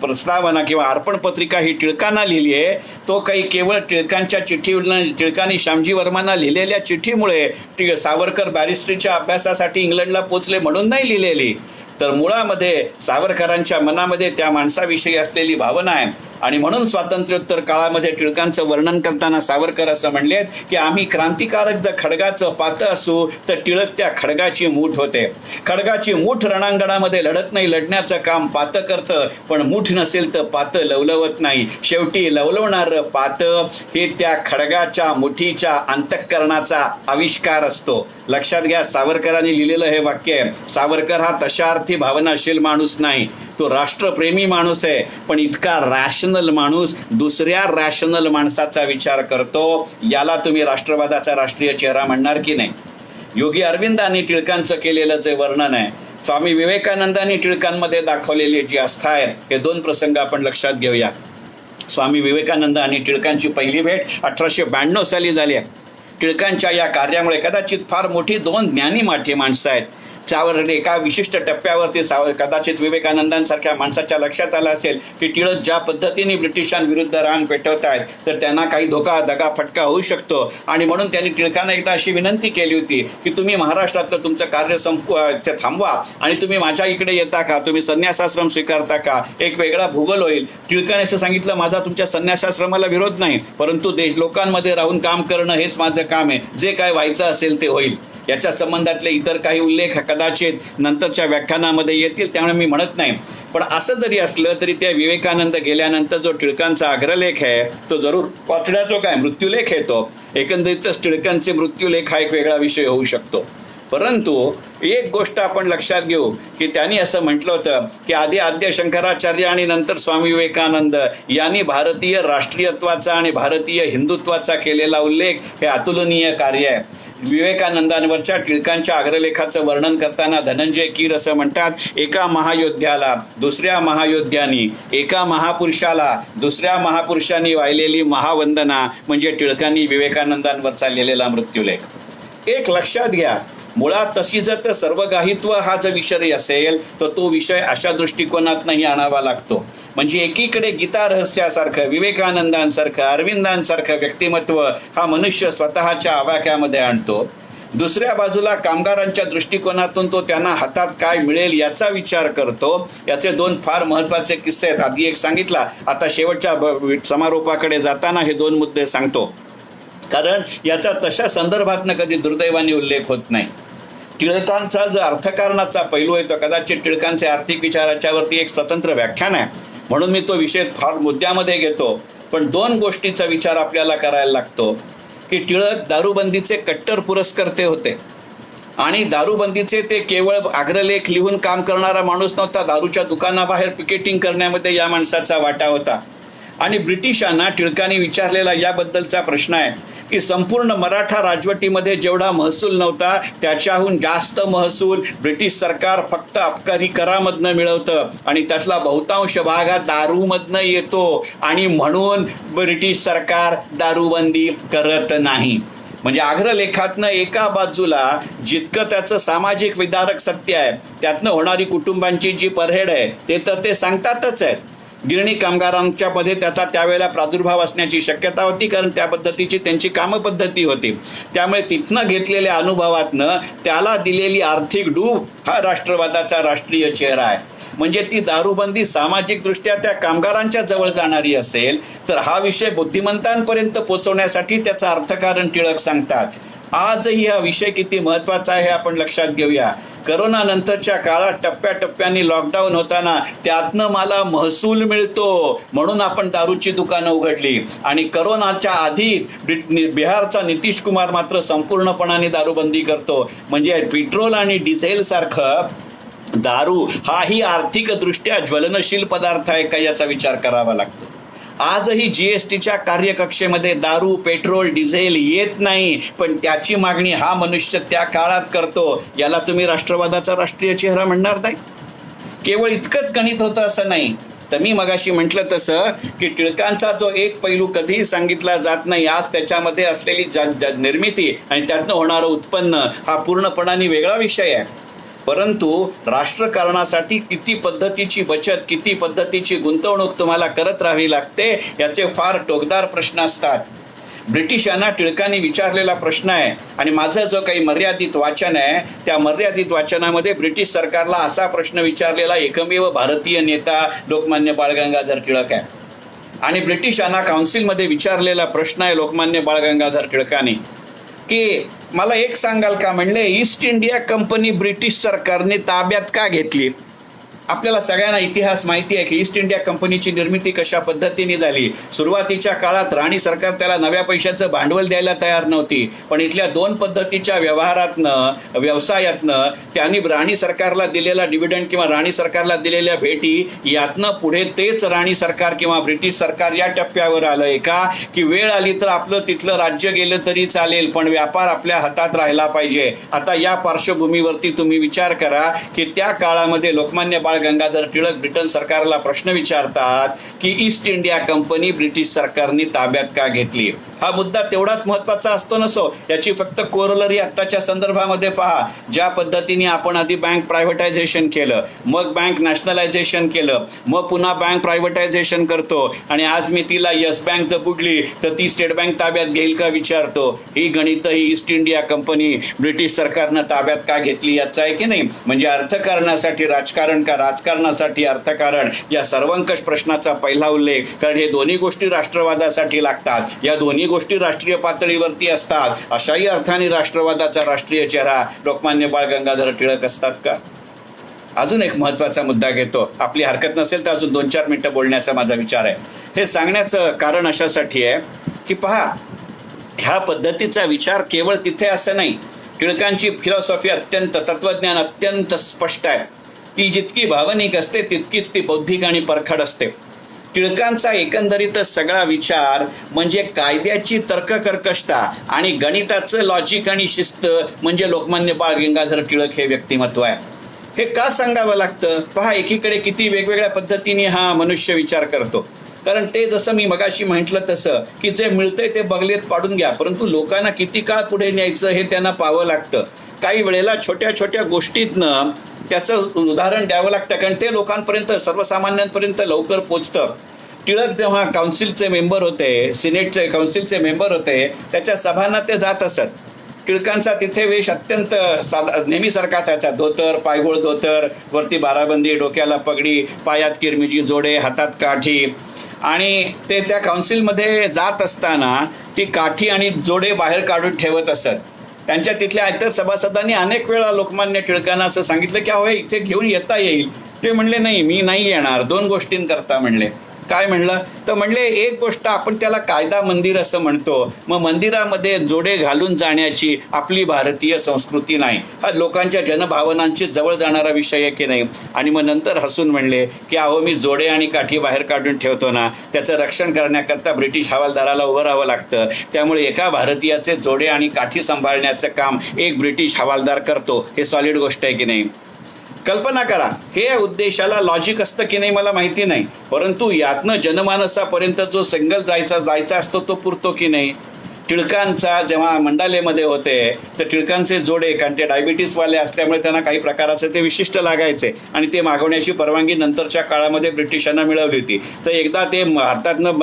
A: प्रस्तावना किंवा अर्पण पत्रिका ही टिळकांना लिहिली आहे. तो काही केवळ टिळकांच्या टिळकांनी श्यामजी वर्मांना लिहिलेल्या चिठ्ठीमुळे सावरकर बॅरिस्ट्रीच्या अभ्यासासाठी इंग्लंडला पोचले म्हणून नाही लिहिलेली, तर मुळामध्ये सावरकरांच्या मनामध्ये त्या माणसाविषयी असलेली भावना आहे. आणि म्हणून स्वातंत्र्योत्तर काळामध्ये टिळकांचं वर्णन करताना सावरकर असं म्हणलेत की आम्ही क्रांतिकारक जर खडगाचं पातं असू तर टिळक त्या खडगाची मूठ होते. खडगाची मूठ रणांगणामध्ये लढत नाही, लढण्याचं काम पातं करतं, पण मूठ नसेल तर पातं लवलवत नाही. शेवटी लवलवणारं पातं हे त्या खडगाच्या मुठीच्या अंतःकरणाचा आविष्कार असतो. लक्षात घ्या, सावरकरांनी लिहिलेलं हे वाक्य आहे. सावरकर हा तशा अर्थी भावनाशील माणूस नाही, तो राष्ट्रप्रेमी माणूस आहे, पण इतका रॅशनल माणूस दुसऱ्या रॅशनल माणसाचा विचार करतो. याला तुम्ही राष्ट्रवादाचा राष्ट्रीय चेहरा म्हणणार की नाही? योगी अरविंदांनी टिळकांचं केलेलं जे वर्णन आहे, स्वामी विवेकानंदांनी टिळकांमध्ये दाखवलेली जी आस्था आहे, हे दोन प्रसंग आपण लक्षात घेऊया. स्वामी विवेकानंद आणि टिळकांची पहिली भेट 1892 साली झाली आहे. टिळकांच्या या कार्यामुळे कदाचित फार मोठी दोन ज्ञानी माठी माणसं आहेत, त्यावर एका विशिष्ट टप्प्यावरती कदाचित विवेकानंदांसारख्या माणसाच्या लक्षात आलं असेल की टिळक ज्या पद्धतीने ब्रिटिशांविरुद्ध रान पेटवत आहेत तर त्यांना काही धोका दगा फटका होऊ शकतो. आणि म्हणून त्यांनी टिळकांना एकदा अशी विनंती केली होती की तुम्ही महाराष्ट्रातलं तुमचं कार्य थांबवा आणि तुम्ही माझ्या इकडे येता का, तुम्ही संन्यासाश्रम स्वीकारता का, एक वेगळा भूगोल होईल. टिळकाने असं सांगितलं, माझा तुमच्या संन्यासाश्रमाला विरोध नाही, परंतु लोकांमध्ये राहून काम करणं हेच माझं काम आहे, जे काय व्हायचं असेल ते होईल. याच्या संबंधातले इतर काही उल्लेख कदाचित नंतरच्या व्याख्यानामध्ये येतील, त्यामुळे मी म्हणत नाही. पण असं जरी असलं तरी त्या विवेकानंद गेल्यानंतर जो टिळकांचा अग्रलेख आहे तो जरूर वाचण्याचा काय मृत्यूलेख आहे. तो एकंदरीतच टिळकांचे मृत्यूलेख हा एक वेगळा विषय होऊ शकतो. परंतु एक गोष्ट आपण लक्षात घेऊ की त्यांनी असं म्हटलं होतं की आधी आद्य शंकराचार्य आणि नंतर स्वामी विवेकानंद यांनी भारतीय राष्ट्रीयत्वाचा आणि भारतीय हिंदुत्वाचा केलेला उल्लेख हे अतुलनीय कार्य आहे. विवेकानंदांवरच्या टिळकांच्या अग्रलेखाचं वर्णन करताना धनंजय कीर असं म्हणतात, एका महायोद्ध्याला दुसऱ्या महायोद्ध्यानी, एका महापुरुषाला दुसऱ्या महापुरुषांनी वाहिलेली महावंदना म्हणजे टिळकांनी विवेकानंदांवर चाललेला मृत्यूलेख. एक लक्षात घ्या, मुळात तशी जर सर्वगाहित्व हा जर विषय असेल तर तो विषय अशा दृष्टिकोनातनंही आणावा लागतो. म्हणजे एकीकडे गीता रहस्यासारखं, विवेकानंदांसारखं, अरविंदांसारखं व्यक्तिमत्व हा मनुष्य स्वतःच्या आवाक्यामध्ये आणतो, दुसऱ्या बाजूला कामगारांच्या दृष्टिकोनातून तो त्यांना हातात काय मिळेल याचा विचार करतो. याचे दोन फार महत्वाचे किस्से आहेत. आधी एक सांगितला, आता शेवटच्या समारोपाकडे जाताना हे दोन मुद्दे सांगतो, कारण याचा तशा संदर्भातनं कधी दुर्दैवाने उल्लेख होत नाही. टिळकांचा जो अर्थकारणाचा पैलू आहे तो कदाचित टिळकांचे आर्थिक विचाराच्यावरती एक स्वतंत्र व्याख्यान आहे, म्हणून मी तो विषय फार मुद्द्यामध्ये घेतो. पण दोन गोष्टीचा विचार आपल्याला करायला लागतो की टिळक दारूबंदीचे कट्टर पुरस्कर्ते होते आणि दारूबंदीचे ते केवळ अग्रलेख लिहून काम करणारा माणूस नव्हता, दारूच्या दुकानाबाहेर पिकेटिंग करण्यामध्ये या माणसाचा वाटा होता. आणि ब्रिटिशांना टिळकांनी विचारलेला याबद्दलचा प्रश्न आहे की संपूर्ण मराठा राजवटीमध्ये जेवढा महसूल नव्हता त्याच्याहून जास्त महसूल ब्रिटिश सरकार फक्त अबकारी करामधनं मिळवतं आणि त्यातला बहुतांश भाग हा दारूमधनं येतो आणि म्हणून ब्रिटिश सरकार दारूबंदी करत नाही. म्हणजे अग्रलेखातनं एका बाजूला जितकं त्याचं सामाजिक विदारक सत्य आहे, त्यातनं होणारी कुटुंबांची जी परहेड आहे ते तर ते सांगतातच आहेत. गिरणी कामगारांच्या मध्ये त्याचा त्यावेळेला प्रादुर्भाव असण्याची शक्यता होती, कारण त्या पद्धतीची त्यांची कामपद्धती होती. त्यामुळे तिथनं घेतलेल्या अनुभवातनं त्याला दिलेली आर्थिक डूब हा राष्ट्रवादाचा राष्ट्रीय चेहरा आहे. म्हणजे ती दारूबंदी सामाजिकदृष्ट्या त्या कामगारांच्या जवळ जाणारी असेल तर हा विषय बुद्धिमंतांपर्यंत पोहोचवण्यासाठी त्याचं अर्थकारण टिळक सांगतात. आजही हा विषय किती महत्वाचा आहे आपण लक्षात घेऊया. करोना नंतरच्या काळात टप्प्याटप्प्याने लॉकडाऊन होताना त्यातनं मला महसूल मिळतो म्हणून आपण दारूची दुकानं उघडली. आणि करोनाच्या आधीच बिहारचा नितीश कुमार मात्र संपूर्णपणाने दारूबंदी करतो. म्हणजे पेट्रोल आणि डिझेल सारखं दारू हाही आर्थिकदृष्ट्या ज्वलनशील पदार्थ आहे का याचा विचार करावा लागतो. आजही जीएसटीच्या कार्यकक्षेमध्ये दारू, पेट्रोल, डिझेल येत नाही, पण त्याची मागणी हा मनुष्य त्या काळात करतो. याला तुम्ही राष्ट्रवादाचा राष्ट्रीय चेहरा म्हणणार नाही? केवळ इतकंच गणित होतं असं नाही. तर मी मगाशी म्हटलं तसं की टिळकांचा जो एक पैलू कधीही सांगितला जात नाही, आज त्याच्यामध्ये असलेली निर्मिती आणि त्यातनं होणारं उत्पन्न हा पूर्णपणाने वेगळा विषय आहे. परंतु राष्ट्रकारणासाठी किती पद्धतीची बचत, किती पद्धतीची गुंतवणूक तुम्हाला करत राहावी लागते याचे फार टोकदार प्रश्न असतात. ब्रिटिशांना टिळकांनी विचारलेला प्रश्न आहे आणि माझं जो काही मर्यादित वाचन आहे त्या मर्यादित वाचनामध्ये ब्रिटिश सरकारला असा प्रश्न विचारलेला एकमेव भारतीय नेता लोकमान्य बाळ गंगाधर टिळक आहे. आणि ब्रिटिशांना काउन्सिलमध्ये विचारलेला प्रश्न आहे लोकमान्य बाळ गंगाधर टिळकांनी की मला एक सांगाल का, म्हणले ईस्ट इंडिया कंपनी ब्रिटिश सरकारने ताब्यात का घेतली? आपल्याला सगळ्यांना इतिहास माहिती आहे की ईस्ट इंडिया कंपनीची निर्मिती कशा पद्धतीने झाली. सुरुवातीच्या काळात राणी सरकार त्याला नव्या पैशाचं भांडवल द्यायला तयार नव्हती, पण इथल्या दोन पद्धतीच्या व्यवसायातनं त्यांनी राणी सरकारला दिलेला डिव्हिडंड किंवा राणी सरकारला दिलेल्या भेटी यातनं पुढे तेच राणी सरकार किंवा ब्रिटिश सरकार या टप्प्यावर आलंय का की वेळ आली तर आपलं तिथलं राज्य गेलं तरी चालेल पण व्यापार आपल्या हातात राहिला पाहिजे. आता या पार्श्वभूमीवरती तुम्ही विचार करा की त्या काळामध्ये लोकमान्य गंगाधर टिळक ब्रिटन सरकारला प्रश्न विचारतात की ईस्ट इंडिया कंपनी ब्रिटिश सरकारने ताब्यात का घेतली. हा मुद्दा तेवढाच महत्वाचा असतो नसो, याची फक्त कोरोलरी आत्ताच्या संदर्भामध्ये पहा. ज्या पद्धतीने आपण आधी बँक प्रायव्हेटायझेशन केलं, मग बँक नॅशनलायझेशन केलं, मग पुन्हा बँक प्रायव्हेटायझेशन करतो आणि आज मी तिला येस बँक जर बुडली तर ती स्टेट बँक ताब्यात घेईल का विचारतो. ही गणित ही ईस्ट इंडिया कंपनी ब्रिटिश सरकारनं ताब्यात का घेतली याचा आहे की नाही. म्हणजे अर्थकारणासाठी राजकारण का, राजकारणासाठी अर्थकारण या सर्वंकष प्रश्नाचा पहिला उल्लेख. कारण हे दोन्ही गोष्टी राष्ट्रवादासाठी लागतात, या दोन्ही गोष्टी राष्ट्रीय पातळीवरती असतात. अशाही अर्थाने राष्ट्रवादाचा राष्ट्रीय चेहरा लोकमान्य बाळ गंगाधर टिळक असतात का? अजून एक महत्वाचा मुद्दा घेतो, आपली हरकत नसेल तर अजून 2-4 मिनिटं बोलण्याचा माझा विचार आहे. हे सांगण्याचं कारण अशासाठी आहे की पहा, ह्या पद्धतीचा विचार केवळ तिथे असं नाही. टिळकांची फिलॉसॉफी अत्यंत, तत्वज्ञान अत्यंत स्पष्ट आहे. ती जितकी भावनिक असते तितकीच ती बौद्धिक आणि परखड असते. टिळकांचा एकंदरीतच सगळा विचार म्हणजे कायद्याची तर्ककर्कशता आणि गणिताचं लॉजिक आणि शिस्त म्हणजे लोकमान्य बाळ गंगाधर टिळक हे व्यक्तिमत्व आहे. हे का सांगावं लागतं? पहा, एकीकडे किती वेगवेगळ्या पद्धतीने हा मनुष्य विचार करतो. कारण ते जसं मी मगाशी म्हटलं तसं की जे मिळतंय ते बगलेत पाडून घ्या, परंतु लोकांना किती काळ पुढे न्यायचं हे त्यांना पाहावं लागतं. काही वेळेला छोट्या छोट्या गोष्टीतनं त्याचं उदाहरण द्यावं लागतं, कारण ते लोकांपर्यंत, सर्वसामान्यांपर्यंत लवकर पोचतं. टिळक जेव्हा काउन्सिलचे मेंबर होते, सिनेटचे काउन्सिलचे मेंबर होते, त्याच्या सभांना ते जात असत. टिळकांचा तिथे वेश अत्यंत नेहमीसारखा असायचा. धोतर, पायगोळ धोतर, वरती बाराबंदी, डोक्याला पगडी, पायात किरमिजी जोडे, हातात काठी. आणि ते त्या काउन्सिलमध्ये जात असताना ती काठी आणि जोडे बाहेर काढून ठेवत असत. त्यांच्या तिथल्या इतर सभासदांनी अनेक वेळा लोकमान्य टिळकांना असं सांगितलं की अहो इथे घेऊन येता येईल. ते म्हणले नाही, मी नाही येणार. 2 गोष्टींकरता म्हणले. काय म्हणलं तर म्हणले, एक गोष्ट आपण त्याला कायदा मंदिर असं म्हणतो, मग मंदिरामध्ये जोडे घालून जाण्याची आपली भारतीय संस्कृती नाही. हा लोकांच्या जनभावनांची जवळ जाणारा विषय आहे की नाही. आणि मग नंतर हसून म्हणले की अहो मी जोडे आणि काठी बाहेर काढून ठेवतो ना, त्याचं रक्षण करण्याकरता ब्रिटिश हवालदाराला उभं राहावं लागतं. त्यामुळे एका भारतीयाचे जोडे आणि काठी सांभाळण्याचं काम एक ब्रिटिश हवालदार करतो. हे सॉलिड गोष्ट आहे की नाही. कल्पना करा, हे उद्देशाला लॉजिक असतं की नाही मला माहिती नाही, परंतु यातनं जनमानसापर्यंत जो सिंगल जायचा असतो तो पुरतो की नाही. टिळकांचा जेव्हा मंडालेमध्ये होते तर टिळकांचे जोडे, कारण ते डायबिटीसवाले असल्यामुळे त्यांना काही प्रकाराचे ते विशिष्ट लागायचे आणि ते मागवण्याची परवानगी नंतरच्या काळामध्ये ब्रिटिशांना मिळवली होती. तर एकदा ते भारतातनं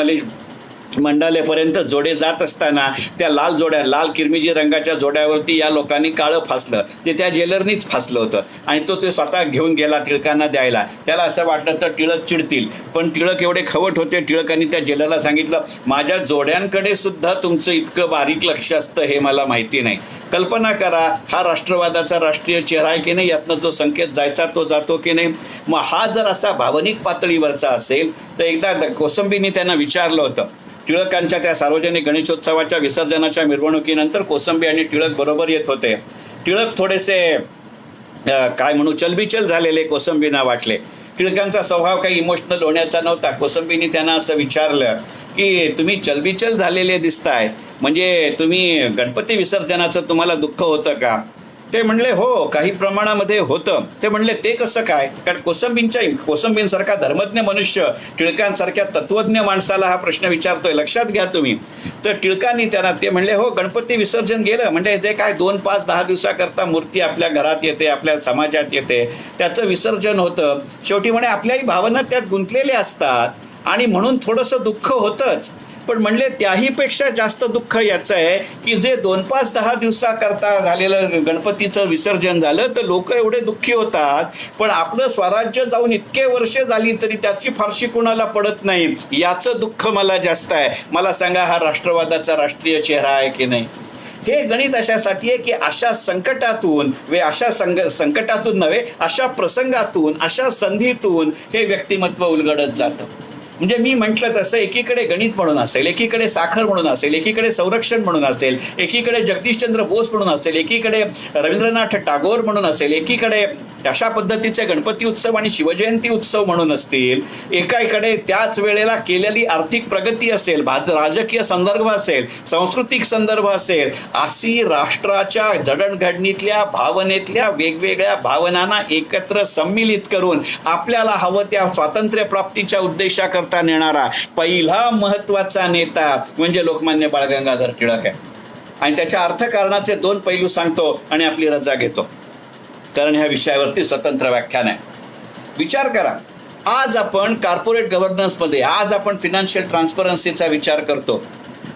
A: मंडालेपर्यंत जोडे जात असताना त्या लाल किरमिजी रंगाच्या जोड्यावरती या लोकांनी काळं फासलं. ते त्या जेलरनीच फासलं होतं आणि ते स्वतः घेऊन गेला टिळकांना द्यायला. त्याला असं वाटलं तर टिळक चिडतील, पण टिळक एवढे खवट होते. टिळकांनी त्या जेलरला सांगितलं, माझ्या जोड्यांकडे सुद्धा तुमचं इतकं बारीक लक्ष असतं हे मला माहिती नाही. कल्पना करा, हा राष्ट्रवादाचा राष्ट्रीय चेहरा आहे की नाही, यातनं जो संकेत जायचा तो जातो की नाही. मग हा जर असा भावनिक पातळीवरचा असेल तर एकदा कोसंबींनी त्यांना विचारलं होतं. टिळकांच्या त्या सार्वजनिक गणेशोत्सवाच्या विसर्जनाच्या मिरवणुकीनंतर कोसंबी आणि टिळक बरोबर येत होते. टिळक थोडेसे काय म्हणू चलबिचल झालेले कोसंबींना वाटले. टिळकांचा स्वभाव काही इमोशनल होण्याचा नव्हता. कोसंबींनी त्यांना असं विचारलं की तुम्ही चलबिचल झालेले दिसताय, म्हणजे तुम्ही गणपती विसर्जनाचं तुम्हाला दुःख होतं का? ते म्हणले हो, काही प्रमाणामध्ये होतं. ते म्हणले ते कसं काय? कारण कोसंबींसारखा धर्मज्ञ मनुष्य टिळकांसारख्या तत्वज्ञ माणसाला हा प्रश्न विचारतोय, लक्षात घ्या तुम्ही. तर टिळकांनी त्यांना ते म्हणले हो, गणपती विसर्जन गेलं म्हणजे ते काय 2, 5, 10 दिवसाकरता मूर्ती आपल्या घरात येते, आपल्या समाजात येते, त्याचं विसर्जन होतं. शेवटी म्हणे आपल्याही भावना त्यात गुंतलेल्या असतात आणि म्हणून थोडंसं दुःख होतंच. पण म्हणले त्याहीपेक्षा जास्त दुःख याचं आहे की जे 2, 5, 10 दिवसाकरता झालेलं गणपतीचं विसर्जन झालं तर लोक एवढे दुःखी होतात, पण आपलं स्वराज्य जाऊन इतके वर्ष झाली तरी त्याची फारशी कुणाला पडत नाही, याचं दुःख मला जास्त आहे. मला सांगा, हा राष्ट्रवादाचा राष्ट्रीय चेहरा आहे की नाही? हे गणित अशासाठी आहे की अशा संकटातून संकटातून नव्हे, अशा प्रसंगातून, अशा संधीतून हे व्यक्तिमत्व उलगडत जातं. म्हणजे मी म्हटलं तसं एकीकडे गणित म्हणून असेल, एकीकडे साखर म्हणून असेल, एकीकडे संरक्षण म्हणून असेल, एकीकडे जगदीशचंद्र बोस म्हणून असेल, एकीकडे रवींद्रनाथ टागोर म्हणून असेल, एकीकडे अशा पद्धतीचे गणपती उत्सव आणि शिवजयंती उत्सव म्हणून असतील, एकाकडे त्याच वेळेला केलेली आर्थिक प्रगती असेल, राजकीय संदर्भ असेल, सांस्कृतिक संदर्भ असेल, अशी राष्ट्राच्या जडणघडणीतल्या भावनेतल्या वेगवेगळ्या भावनांना एकत्र सम्मिलित करून आपल्याला हवं त्या स्वातंत्र्य प्राप्तीच्या उद्देशाकरता नेणारा पहिला महत्वाचा नेता म्हणजे लोकमान्य बाळ गंगाधर टिळक आहे. आणि त्याच्या अर्थकारणाचे 2 पैलू सांगतो आणि आपली रजा घेतो, कारण ह्या विषयावरती स्वतंत्र व्याख्यान आहे. विचार करा, आज आपण कॉर्पोरेट गव्हर्नन्समध्ये, आज आपण फिनान्शियल ट्रान्सपरन्सीचा विचार करतो,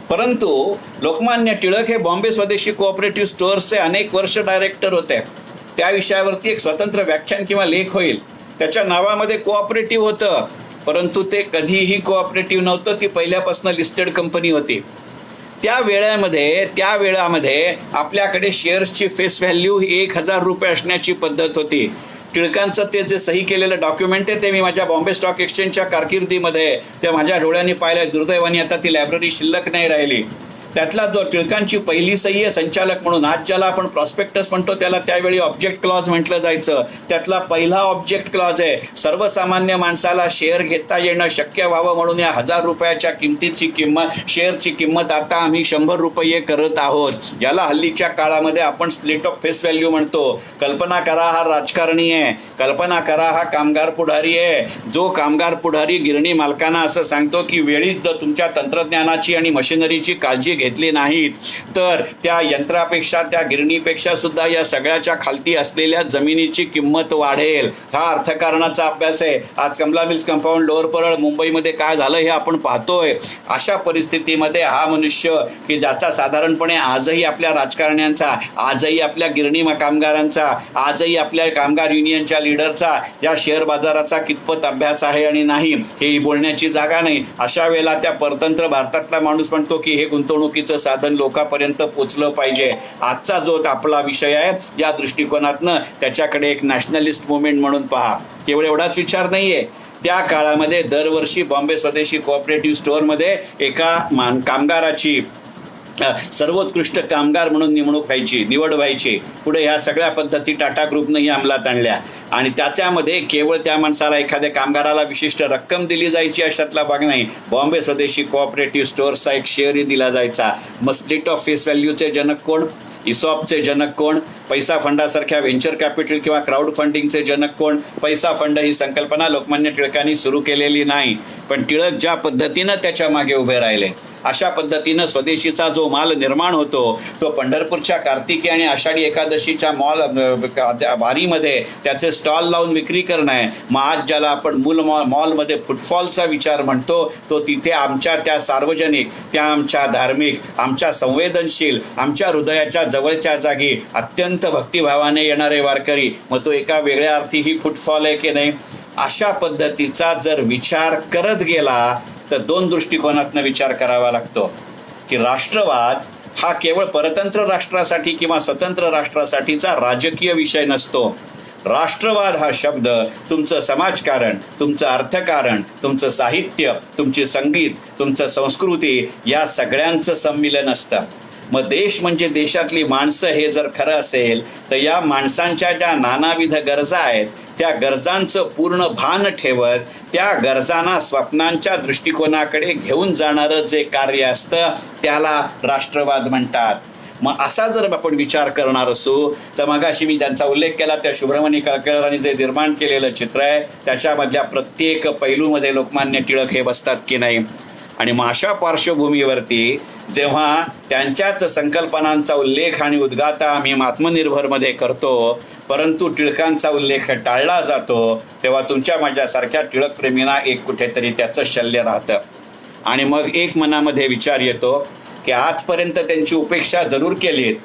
A: परंतु लोकमान्य टिळक हे बॉम्बे स्वदेशी कोऑपरेटिव्ह स्टोअर्सचे अनेक वर्ष डायरेक्टर होते. त्या विषयावरती एक स्वतंत्र व्याख्यान किंवा लेख होईल. त्याच्या नावामध्ये कोऑपरेटिव्ह होतं, परंतु ते कधीही कोऑपरेटिव्ह नव्हतं, ती पहिल्यापासून लिस्टेड कंपनी होती. त्या वेळामध्ये आपल्याकडे शेअर्सची फेस व्हॅल्यू 1000 रुपये असण्याची पद्धत होती. टिळकांचं ते जे सही केलेलं डॉक्युमेंट आहे ते मी माझ्या बॉम्बे स्टॉक एक्सचेंजच्या कारकिर्दीमध्ये ते माझ्या डोळ्यांनी पाहिलं. दुर्दैवाने आता ती लायब्ररी शिल्लक नाही राहिली. त्यातला जो टिळकांची पहिली सही आहे संचालक म्हणून, आज ज्याला आपण प्रॉस्पेक्टस म्हणतो त्याला त्यावेळी ऑब्जेक्ट क्लॉज म्हटलं जायचं, त्यातला पहिला ऑब्जेक्ट क्लॉज आहे, सर्वसामान्य माणसाला शेअर घेता येणं शक्य व्हावं म्हणून या 1000 रुपयाच्या शेअरची किंमत आता आम्ही 100 रुपये करत आहोत. याला हल्लीच्या काळामध्ये आपण स्प्लिट ऑफ फेस व्हॅल्यू म्हणतो. कल्पना करा, हा राजकारणी आहे, कल्पना करा हा कामगार पुढारी आहे. जो कामगार पुढारी गिरणी मालकांना असं सांगतो की वेळीच जर तुमच्या तंत्रज्ञानाची आणि मशिनरीची काळजी घेतली नाहीत तर त्या यंत्रापेक्षा, त्या गिरणीपेक्षा सुद्धा या सगळ्याच्या खालती असलेल्या जमिनीची किंमत वाढेल. हा अर्थकारणाचा अभ्यास आहे. आज Kamala mills compound, lower Parel, मुंबईमध्ये काय झालं हे आपण पाहतोय. अशा परिस्थितीमध्ये हा मनुष्य की ज्याचा साधारणपणे आजही आपल्या राजकारण्यांचा, आजही आपल्या गिरणी कामगारांचा, आजही आपल्या कामगार युनियनच्या लीडरचा या शेअर बाजाराचा कितपत अभ्यास आहे आणि नाही हे बोलण्याची जागा नाही. अशा वेळेला त्या परतंत्र भारतातला माणूस म्हणतो की हे गुंतवणूक साधन लोकांपर्यंत पोहोचलं पाहिजे. आजचा जो आपला विषय आहे या दृष्टिकोनातनं त्याच्याकडे एक नॅशनलिस्ट मुवमेंट म्हणून पहा. केवळ एवढाच विचार नाहीये. त्या काळामध्ये दरवर्षी बॉम्बे स्वदेशी कोऑपरेटिव्ह स्टोअरमध्ये एका कामगाराची सर्वोत्कृष्ट कामगार म्हणून निवड व्हायची. पुढे ह्या सगळ्या पद्धती टाटा ग्रुपनंही अंमलात आणल्या आणि त्याच्यामध्ये केवळ त्या माणसाला, एखाद्या कामगाराला विशिष्ट रक्कम दिली जायची अशातला भाग नाही. बॉम्बे स्वदेशी कोऑपरेटिव्ह स्टोअर्सचा एक शेअरही दिला जायचा. मग स्प्लिट ऑफ फेस व्हॅल्यूचे जनक कोण, इसॉपचे जनक कोण, पैसा फंडासारख्या व्हेंचर कॅपिटल किंवा क्राऊड फंडिंगचे जनक कोण? पैसा फंड ही संकल्पना लोकमान्य टिळकांनी सुरू केलेली नाही, पण टिळक ज्या पद्धतीनं त्याच्या मागे उभे राहिले, अशा पद्धतीनं स्वदेशीचा जो माल निर्माण होतो तो पंढरपूरच्या कार्तिकी आणि आषाढी एकादशीच्या वारीमध्ये त्याचे स्टॉल लावून विक्री करणं आहे. मग आज ज्याला आपण मॉलमध्ये फुटफॉलचा विचार म्हणतो, तो तिथे आमच्या त्या सार्वजनिक, त्या आमच्या धार्मिक, आमच्या संवेदनशील, आमच्या हृदयाच्या जवळच्या जागी अत्यंत भक्तिभावाने येणारे वारकरी, मग तो एका वेगळ्या अर्थी ही फुटफॉल आहे की नाही? अशा पद्धतीचा जर विचार करत गेला तर दोन दृष्टिकोनातनं विचार करावा लागतो की राष्ट्रवाद हा केवळ परतंत्र राष्ट्रासाठी किंवा स्वतंत्र राष्ट्रासाठीचा राजकीय विषय नसतो. राष्ट्रवाद हा शब्द तुमचं समाजकारण, तुमचं अर्थकारण, तुमचं साहित्य, तुमची संगीत, तुमचं संस्कृती या सगळ्यांचं संमिलन असतं. मग देश म्हणजे देशातली माणसं हे जर खरं असेल तर या माणसांच्या ज्या नानाविध गरजा आहेत त्या गरजांचं पूर्ण भान ठेवत त्या गरजांना स्वप्नांच्या दृष्टिकोनाकडे घेऊन जाणारं जे कार्य असतं त्याला राष्ट्रवाद म्हणतात. मग असा जर आपण विचार करणार असू तर मगाशी मी ज्यांचा उल्लेख केला त्या शुभ्रमणी कळकेकरांनी जे निर्माण केलेलं चित्र आहे त्याच्यामधल्या प्रत्येक पैलूमध्ये लोकमान्य टिळक हे बसतात की नाही? आणि मग अशा पार्श्वभूमीवरती जेव्हा त्यांच्याच संकल्पनांचा उल्लेख आणि उद्गाता आम्ही आत्मनिर्भरमध्ये करतो परंतु टिळकांचा उल्लेख टाळला जातो, तेव्हा तुमच्या माझ्यासारख्या टिळकप्रेमींना एक कुठेतरी त्याचं शल्य राहतं. आणि मग एक मनामध्ये विचार येतो की आजपर्यंत त्यांची उपेक्षा जरूर केलीत,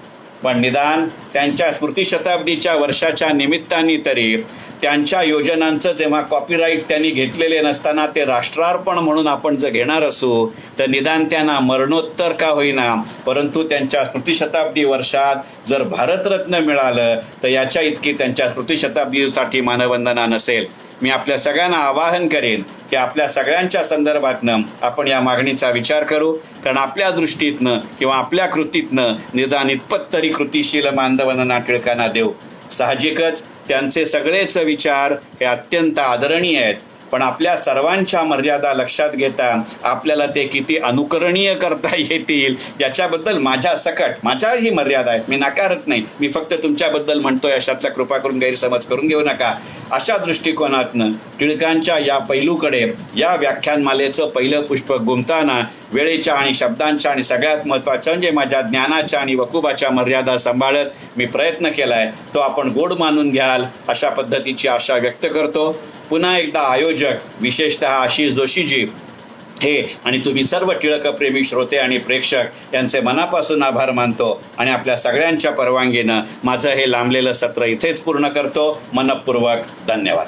A: पण निदान त्यांच्या स्मृतिशताब्दीच्या वर्षाच्या निमित्ताने तरी त्यांच्या योजनांचं जेव्हा कॉपीराईट त्यांनी घेतलेले नसताना ते राष्ट्रार्पण म्हणून आपण जर घेणार असू तर निदान त्यांना मरणोत्तर का होईना परंतु त्यांच्या स्मृतिशताब्दी वर्षात जर भारतरत्न मिळालं तर याच्या इतकी त्यांच्या स्मृतिशताब्दीसाठी मानवंदना नसेल. मी आपल्या सगळ्यांना आवाहन करेन की आपल्या सगळ्यांच्या संदर्भातनं आपण या मागणीचा विचार करू, कारण आपल्या दृष्टीतनं किंवा आपल्या कृतीतनं निदान इतपत तरी कृतीशील मानवंदना टिळकांना देऊ. साहजिकच त्यांचे सगळेच विचार हे अत्यंत आदरणीय आहेत, पण आपल्या सर्वांच्या मर्यादा लक्षात घेता आपल्याला ते किती अनुकरणीय करता येतील याच्याबद्दल माझ्याही मर्यादा आहेत. मी नाकारत नाही, मी फक्त तुमच्याबद्दल म्हणतोय, अशातला कृपा करून गैरसमज करून घेऊ नका. अशा दृष्टिकोनातनं टिळकांच्या या पैलूकडे या व्याख्यानमालेचं पहिलं पुष्प गुंफताना वेळेच्या आणि शब्दांच्या आणि सगळ्यात महत्त्वाचं म्हणजे माझ्या ज्ञानाच्या आणि वकुबाच्या मर्यादा सांभाळत मी प्रयत्न केलाय तो आपण गोड मानून घ्याल अशा पद्धतीची आशा व्यक्त करतो. पुन्हा एकदा आयोजक विशेषतः आशिष जोशीजी हे आणि तुम्ही सर्व टिळकप्रेमी श्रोते आणि प्रेक्षक यांचे मनापासून आभार मानतो आणि आपल्या सगळ्यांच्या परवानगीनं माझं हे लांबलेलं सत्र इथेच पूर्ण करतो. मनःपूर्वक धन्यवाद.